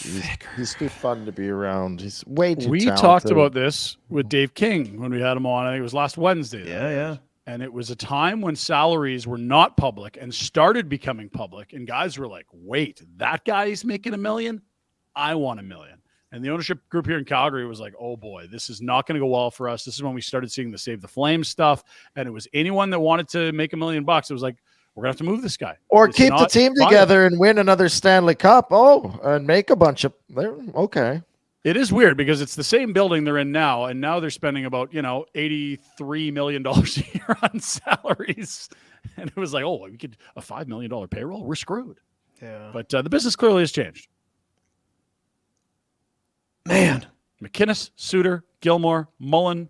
he's too fun to be around. He's way too We talented. talked about this with Dave King when we had him on. I think it was last Wednesday. Yeah. And it was a time when salaries were not public and started becoming public. And guys were like, wait, that guy's making $1 million? I want $1 million. And the ownership group here in Calgary was like, oh boy, this is not going to go well for us. This is when we started seeing the Save the Flames stuff. And it was anyone that wanted to make $1 million. It was like, we're going to have to move this guy. Or It's keep the not team viable. together and win another Stanley Cup. Oh, and make a bunch of okay. It is weird because it's the same building they're in now. And now they're spending about, $83 million a year on salaries. And it was like, oh, we could a $5 million payroll. We're screwed. Yeah. But the business clearly has changed. Man. McInnes, Suter, Gilmore, Mullen,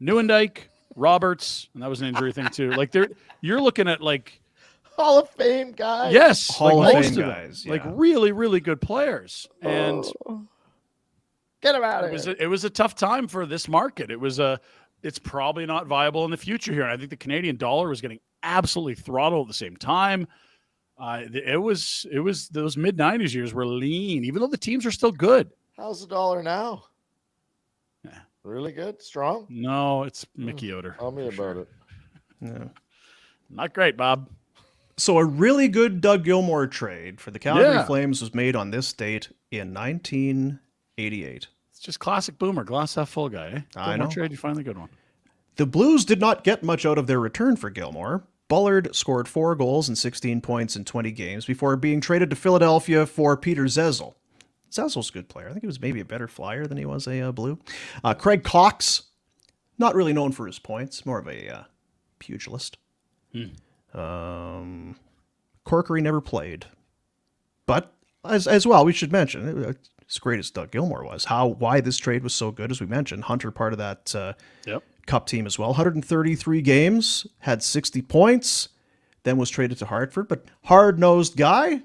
Neuendijk, Roberts, and that was an injury thing too. Like you're looking at like Hall of Fame guys. yes, Hall like of most Fame of them, guys, like yeah. really, really good players. And Get him out of it here. was a tough time for this market. It's probably not viable in the future here. And I think the Canadian dollar was getting absolutely throttled at the same time. It was those mid 90s years were lean, even though the teams are still good. How's the dollar now? Yeah. Really good? Strong? No, it's Mickey Oder. Tell me about it. Yeah. Not great, Bob. So a really good Doug Gilmore trade for the Calgary Yeah. Flames was made on this date in 1988. It's just classic boomer, glass half full guy. Eh? I Gilmore know. trade, you find the good one. The Blues did not get much out of their return for Gilmore. Bullard scored 4 goals and 16 points in 20 games before being traded to Philadelphia for Peter Zezel. Zezel's a good player. I think he was maybe a better flyer than he was a Blue. Craig Cox, not really known for his points, more of a pugilist. Corkery never played. But as well, we should mention, as great as Doug Gilmore was, why this trade was so good, as we mentioned. Hunter, part of that Cup team as well. 133 games, had 60 points, then was traded to Hartford. But hard-nosed guy,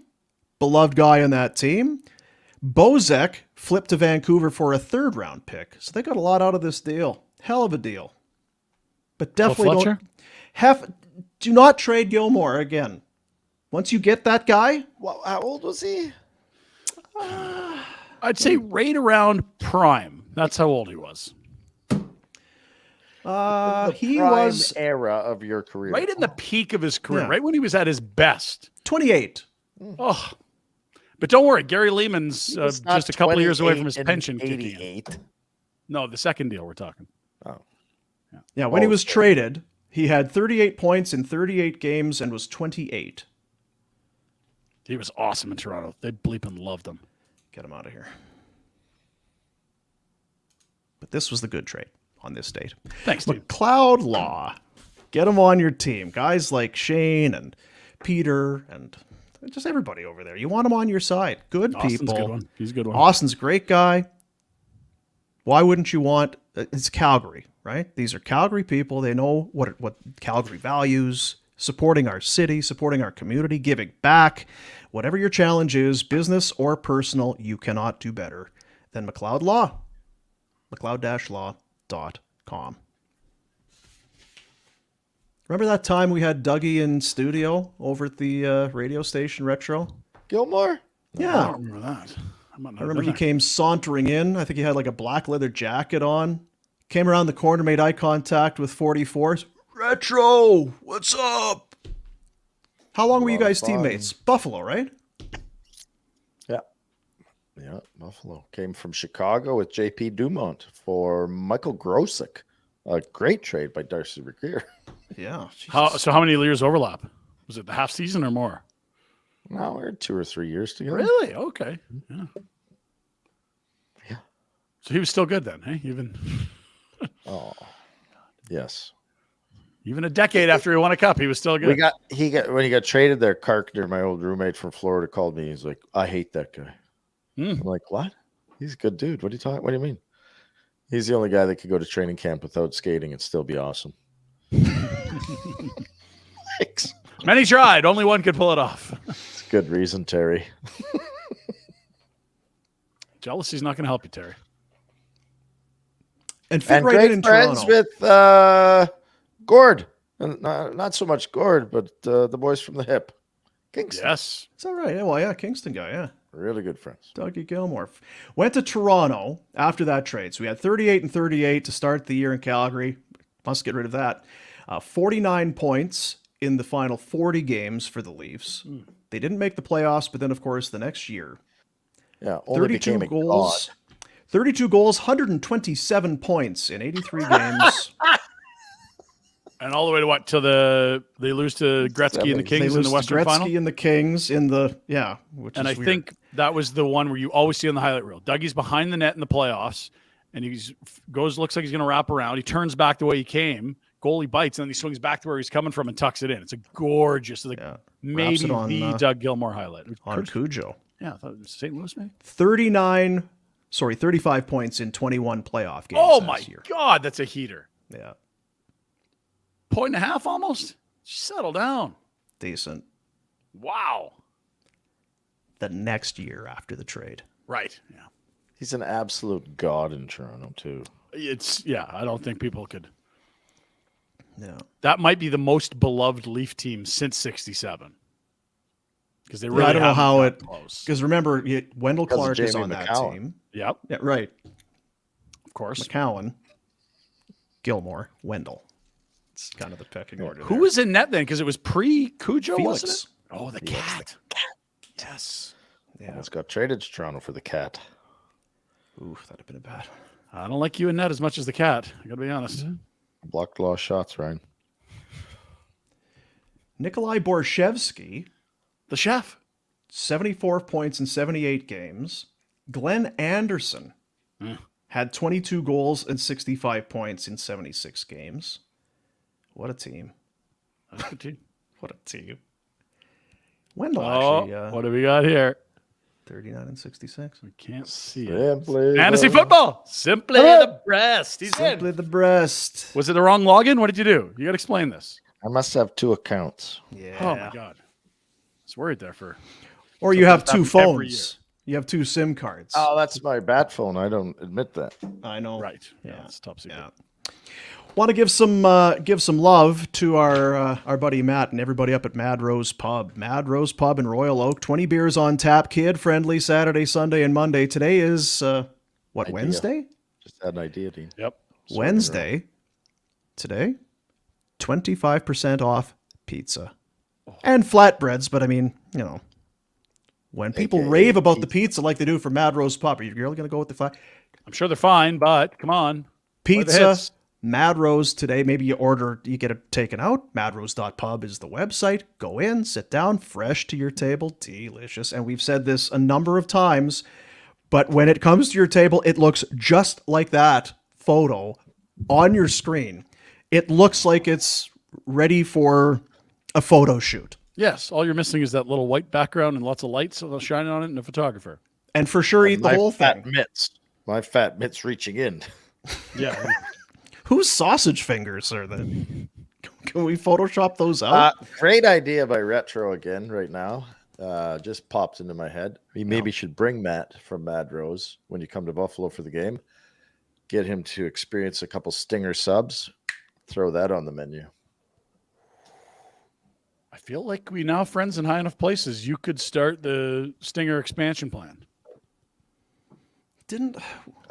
beloved guy on that team. Bozek flipped to Vancouver for a 3rd-round pick. So they got a lot out of this deal. Hell of a deal. But definitely do not trade Gilmore again. Once you get that guy, Well, how old was he? I'd say right around prime. That's how old he was. he Prime was era of your career. Right in the peak of his career, Yeah. right when he was at his best. 28. Oh, but don't worry, Gary Lehman's He was not just a couple of years away from his 28 pension in kicking in. 88. No, the second deal we're talking. Oh. Yeah, when he Oh, was traded, he had 38 points in 38 games and was 28. He was awesome in Toronto. They bleeping loved him. Get him out of here. But this was the good trade on this date. Thanks, dude. McLeod Law. Get him on your team. Guys like Shane and Peter and just everybody over there. You want them on your side. Good Austin's people. a good one. He's a good one. Austin's a great guy. Why wouldn't you want... It's Calgary, right? These are Calgary people. They know what Calgary values, supporting our city, supporting our community, giving back. Whatever your challenge is, business or personal, you cannot do better than McLeod Law. McLeod-law.com. Remember that time we had Dougie in studio over at the radio station Retro? Gilmore? I Yeah. don't remember that. I remember he came sauntering in. I think he had like a black leather jacket on. Came around the corner, made eye contact with 44. Retro, what's up? How long were you guys teammates? Buffalo, right? Yeah. Yeah, Buffalo. Came from Chicago with J.P. Dumont for Michael Grosick. A great trade by Darcy Regier. Yeah. So how many years overlap? Was it the half season or more? No, we're 2 or 3 years together. Really? Okay. Yeah. Yeah. So he was still good then, hey? Oh, yes. Even a decade after he won a cup, he was still good. When he got traded there, Carkner, my old roommate from Florida, called me. He's like, I hate that guy. I'm like, what? He's a good dude. What do you mean? He's the only guy that could go to training camp without skating and still be awesome. Thanks. Many tried. Only one could pull it off. It's a good reason, Terry. Jealousy's not going to help you, Terry. And fit And right great in friends Toronto. with Gord. And not so much Gord, but the boys from the hip. Kingston. Yes. Is that right? Yeah, well, yeah, Kingston guy, yeah. Really good friends. Dougie Gilmore. Went to Toronto after that trade. So we had 38 and 38 to start the year in Calgary. Must get rid of that. 49 points in the final 40 games for the Leafs. They didn't make the playoffs, but then, of course, the next year, Yeah, only 32 became a goals. god. 32 goals, 127 points in 83 games. And all the way to what? Till they lose to Gretzky and the They Kings in lose the to Western Gretzky final. and the Kings in the, yeah. Which And is I weird. think that was the one where you always see on the highlight reel. Dougie's behind the net in the playoffs, and looks like he's going to wrap around. He turns back the way he came, goalie bites, and then he swings back to where he's coming from and tucks it in. It's a gorgeous, like maybe it on, the Doug Gilmour highlight. On Cujo. Yeah, I thought it was St. Louis, maybe? 35 points in 21 playoff games. Oh, my God, that's a heater. Yeah. 1.5 almost? Settle down. Decent. Wow. The next year after the trade. Right. Yeah. He's an absolute god in Toronto, too. I don't think people could. Yeah. That might be the most beloved Leaf team since 67. Because they really I don't know how it close. Because remember, Wendell Clark is Jamie on that McCowan. team. Yep. Yeah, right. Of course. McCowan, Gilmour, Wendell. It's kind of the pecking order. Who was in net then? Because it was pre-Cujo, Felix. wasn't it? Oh, the cat. Yes. Yeah. Almost got traded to Toronto for the cat. Oof, that'd have been a bad one. I don't like you in net as much as the cat. I got to be honest. Blocked a lot of shots, Ryan. Nikolai Borshevsky, The chef. 74 points in 78 games. Glenn Anderson had 22 goals and 65 points in 76 games. What a team. That's a good team. What a team. Wendell actually, What do we got here? 39 and 66. We can't see it. Simply Fantasy the- football. Simply the breast. He's Simply in. the breast. Was it the wrong login? What did you do? You got to explain this. I must have 2 accounts. Yeah. Oh, my God. I was worried there for. Or you have two Something's happened every phones. You have 2 SIM cards. Oh, that's my bat phone. I don't admit that. I know. Right. Yeah, Yeah. it's top secret. Yeah. Want to give some love to our buddy Matt and everybody up at Mad Rose Pub. Mad Rose Pub in Royal Oak. 20 beers on tap. Kid friendly. Saturday, Sunday, and Monday. Today is Wednesday? Just had an idea, Dean. Yep. Wednesday. Today, 25% off pizza and flatbreads. But I mean, when people AKA rave about the pizza like they do for Mad Rose Pub, are you really going to go with the flat? I'm sure they're fine, but come on. Play the Pizza, hits. Mad Rose today. Maybe you get it taken out. Madrose.pub is the website. Go in, sit down, fresh to your table, delicious. And we've said this a number of times, but when it comes to your table, it looks just like that photo on your screen. It looks like it's ready for a photo shoot. Yes. All you're missing is that little white background and lots of lights shining on it and a photographer. And for sure, eat the whole fat thing. mitts. My fat mitts reaching in. Yeah. Whose sausage fingers are they? Can we Photoshop those out? Great idea by Retro again right now. Just popped into my head. We maybe should bring Matt from Mad Rose when you come to Buffalo for the game. Get him to experience a couple Stinger subs. Throw that on the menu. I feel like we now have friends in high enough places. You could start the Stinger expansion plan.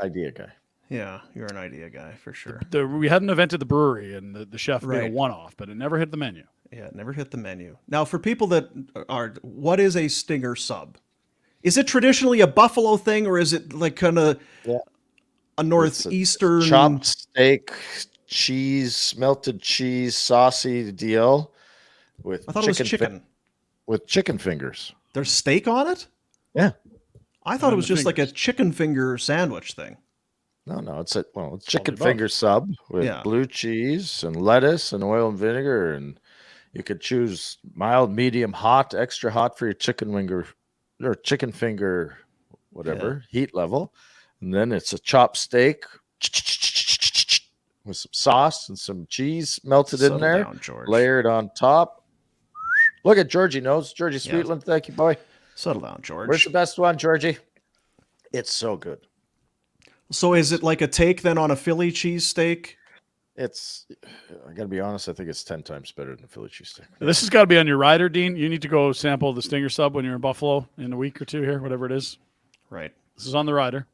Idea guy. Yeah, you're an idea guy for sure. We had an event at the brewery, and the chef made a Right. one-off, but it never hit the menu. Yeah, it never hit the menu. Now, for people that what is a Stinger sub? Is it traditionally a Buffalo thing, or is it like kind of a northeastern Chopped steak, cheese, melted cheese, saucy deal with I thought it was chicken. with chicken fingers. There's steak on it? Yeah. I thought it On was the just like a fingers. chicken finger sandwich thing. No, it's chicken both. finger sub with Yeah. blue cheese and lettuce and oil and vinegar, and you could choose mild, medium, hot, extra hot for your chicken finger or chicken finger, whatever heat level, and then it's a chopped steak with some sauce and some cheese melted in Settle there, down, George. layered on top. Look at Georgie knows. Georgie Sweetland, thank you, boy. Settle down, George. Where's the best one, Georgie? It's so good. So is it like a take then on a Philly cheesesteak? It's, I gotta be honest, I think it's 10 times better than Philly cheesesteak. This has got to be on your rider, Dean. You need to go sample the Stinger sub when you're in Buffalo in a week or two here, whatever it is. Right. This is on the rider.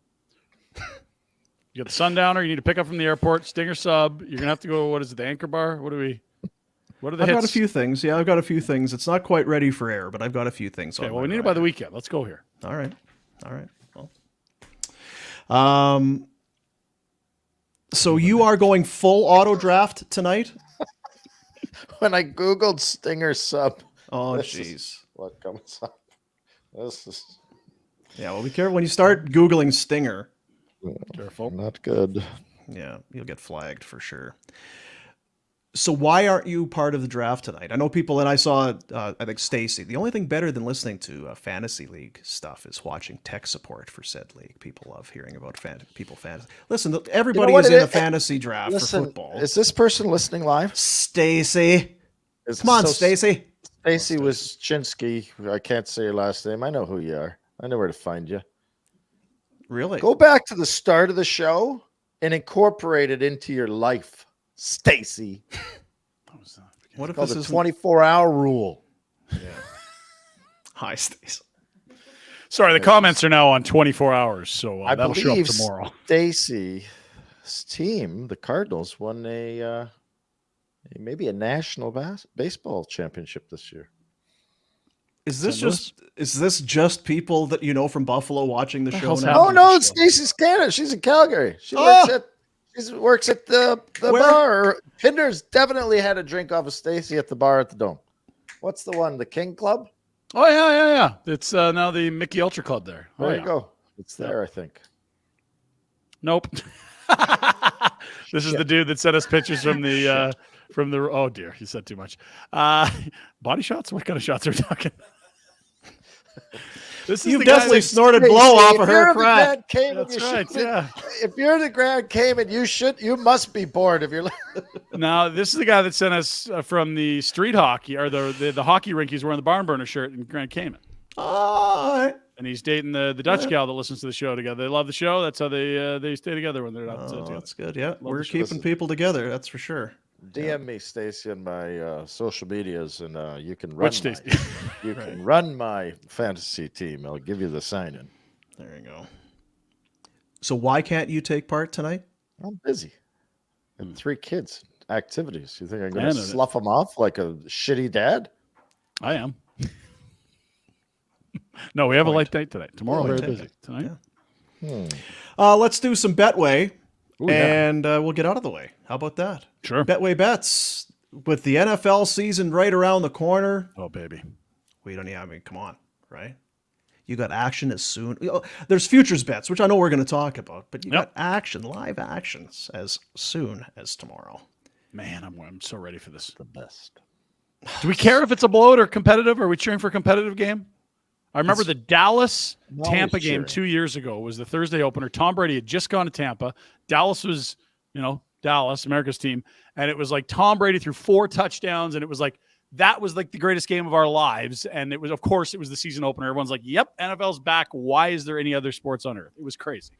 You got the Sundowner. You need to pick up from the airport. Stinger sub. You're gonna have to go. What is it? The Anchor Bar. What are the I've hits? got a few things. Yeah, I've got a few things. It's not quite ready for air, but I've got a few things. Okay, on well, my we need it by the rider. weekend. Let's go here. All right. Well, so you are going full auto draft tonight? When I Googled Stinger sub, Oh, This is- jeez. what comes up? This is Yeah, well, be careful when you start Googling Stinger. Careful. not good. Yeah, you'll get flagged for sure. So why aren't you part of the draft tonight? I know people, and I saw, I think Stacy. The only thing better than listening to fantasy league stuff is watching tech support for said league. People love hearing about fantasy. Listen, everybody is in a fantasy draft for football. Is this person listening live? Stacy, come on, Stacy. Stacy Wyszynski. I can't say your last name. I know who you are. I know where to find you. Really? Go back to the start of the show and incorporate it into your life, Stacy. What if It's this called is the 24-hour rule? Yeah. Hi, Stacy. Sorry, the comments are now on 24 hours, so I that'll show up believe tomorrow. Stacy's team, the Cardinals, won maybe a national baseball championship this year. Is this just people that you know from Buffalo watching the show hell's now? happening? Oh no, Stacy's Canada. She's in Calgary. She works at the bar. Pinder's definitely had a drink off of Stacy at the bar at the Dome. What's the one? The King Club? Oh yeah. It's now the Mickey Ultra Club there. There you go. It's there, I think. Nope. This is the dude that sent us pictures from the oh dear, he said too much. Body shots? What kind of shots are we talking? You've definitely snorted blow off of her crack. That's right. Yeah. If you're the Grand Cayman, you must be bored if you're. Now, this is the guy that sent us from the street hockey or the hockey rink. He's wearing the barn burner shirt in Grand Cayman. Oh. And he's dating the Dutch gal that listens to the show together. They love the show. That's how they stay together when they're not together. That's good. Yeah, we're keeping people together. That's for sure. DM me, Stacy, on my social medias, and you can run. Can run my fantasy team. I'll give you the sign-in. There you go. So why can't you take part tonight? I'm busy. And 3 kids, activities. You think I'm going to slough them off like a shitty dad? I am. No, we have a light date tonight. Tomorrow we're very busy. Tonight. Yeah. Let's do some Betway. And we'll get out of the way. How about that? Sure. Betway bets with the NFL season right around the corner. Oh, baby. Come on, right? You got action as soon. There's futures bets, which I know we're going to talk about, but you got live actions as soon as tomorrow. Man, I'm so ready for this. The best. Do we care if it's a blowout or competitive? Are we cheering for a competitive game? I remember the Dallas-Tampa game 2 years ago was the Thursday opener. Tom Brady had just gone to Tampa. Dallas was, Dallas, America's team. And it was like Tom Brady threw 4 touchdowns. And it was like, that was like the greatest game of our lives. And it was, of course, it was the season opener. Everyone's like, yep, NFL's back. Why is there any other sports on earth? It was crazy.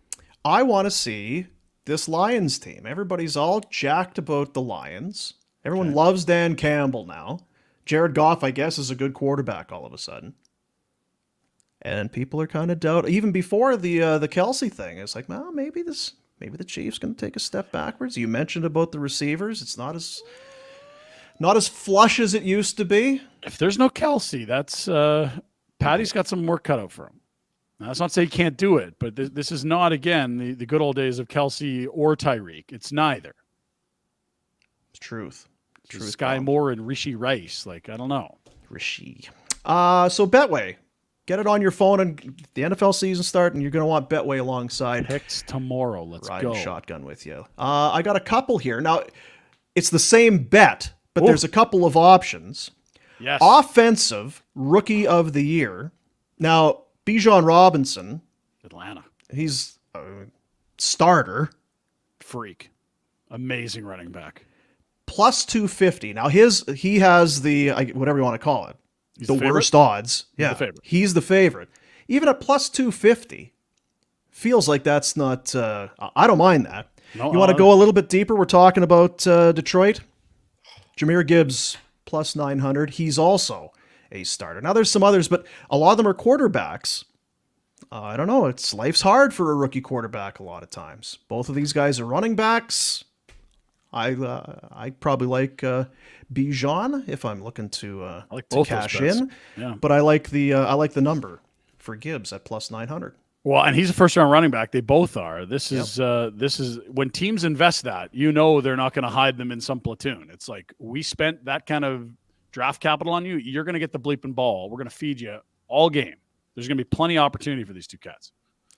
I want to see this Lions team. Everybody's all jacked about the Lions. Everyone loves Dan Campbell now. Jared Goff, I guess, is a good quarterback all of a sudden. And people are kind of doubt, even before the Kelsey thing. It's like, well, maybe the Chiefs going to take a step backwards. You mentioned about the receivers; it's not as flush as it used to be. If there's no Kelsey, that's Patty's got some work cut out for him. Now, that's not to say he can't do it, but this is not again the good old days of Kelsey or Tyreek. It's neither. It's truth. Sky Moore and Rishi Rice. Like I don't know. Rishi. So Betway. Get it on your phone and the NFL season start, and you're going to want Betway alongside. Picks tomorrow. Let's go. Shotgun with you. I got a couple here. Now, it's the same bet, but there's a couple of options. Yes. Offensive Rookie of the Year. Now, Bijan Robinson. Atlanta. He's a starter. Freak. Amazing running back. Plus 250. Now, he has the, whatever you want to call it. The worst odds. Yeah, he's the favorite. Even at plus 250, feels like that's not. I don't mind that. No, you want to go a little bit deeper? We're talking about Detroit. Jahmyr Gibbs plus 900. He's also a starter. Now there's some others, but a lot of them are quarterbacks. I don't know. Life's hard for a rookie quarterback a lot of times. Both of these guys are running backs. I probably like Bijan if I'm looking to cash in. Yeah. But I like the number for Gibbs at plus 900. Well, and he's a first-round running back. They both are. This is when teams invest that, they're not going to hide them in some platoon. It's like, we spent that kind of draft capital on you. You're going to get the bleeping ball. We're going to feed you all game. There's going to be plenty of opportunity for these two cats.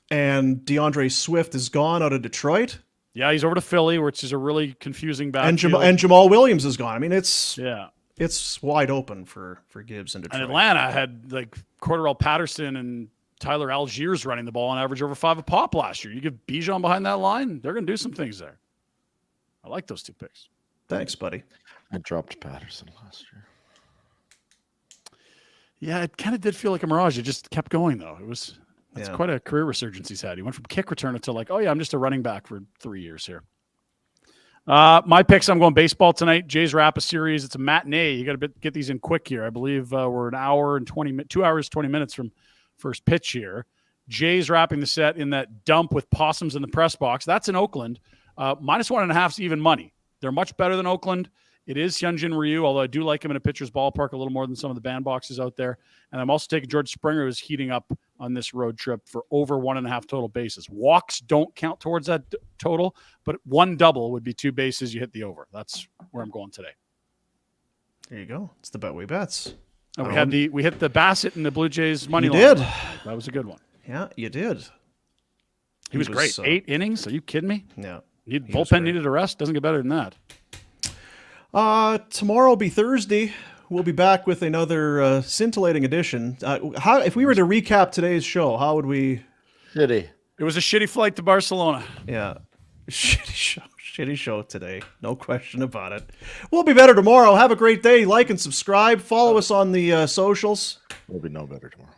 And DeAndre Swift is gone out of Detroit. Yeah, he's over to Philly, which is a really confusing And backfield. Jamal Williams is gone. I mean, it's Yeah. it's wide open for Gibbs and Detroit. And Atlanta had like Cordarrelle Patterson and Tyler Algiers running the ball on average over 5 a pop last year. You give Bijan behind that line, they're going to do some things there. I like those 2 picks. Thanks, buddy. I dropped Patterson last year. Yeah, it kind of did feel like a mirage. It just kept going, though. That's Yeah. quite a career resurgence he's had. He went from kick returner to like, oh, yeah, I'm just a running back for 3 years here. My picks, I'm going baseball tonight. Jays wrap a series. It's a matinee. You got to get these in quick here. I believe we're 2 hours, 20 minutes from first pitch here. Jays wrapping the set in that dump with possums in the press box. That's in Oakland. -1.5 is even money. They're much better than Oakland. It is Hyunjin Ryu, although I do like him in a pitcher's ballpark a little more than some of the bandboxes out there. And I'm also taking George Springer, who's heating up on this road trip for over 1.5 total bases. Walks don't count towards that total, but 1 double would be 2 bases. You hit the over. That's where I'm going today. There you go. It's the Betway Bets. And we hit the Bassett and the Blue Jays money line. did. That was a good one. Yeah, you did. He was great. 8 innings. Are you kidding me? Yeah. Bullpen needed a rest. Doesn't get better than that. Tomorrow will be Thursday. We'll be back with another scintillating edition. If we were to recap today's show, how would we? Shitty. It was a shitty flight to Barcelona. Yeah, shitty show today. No question about it. We'll be better tomorrow. Have a great day. Like and subscribe. Follow us on the socials. We'll be no better tomorrow.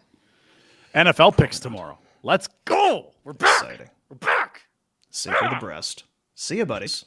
NFL picks tomorrow. Let's go. We're back. Exciting. We're back. Sink for the breast. See you, buddies.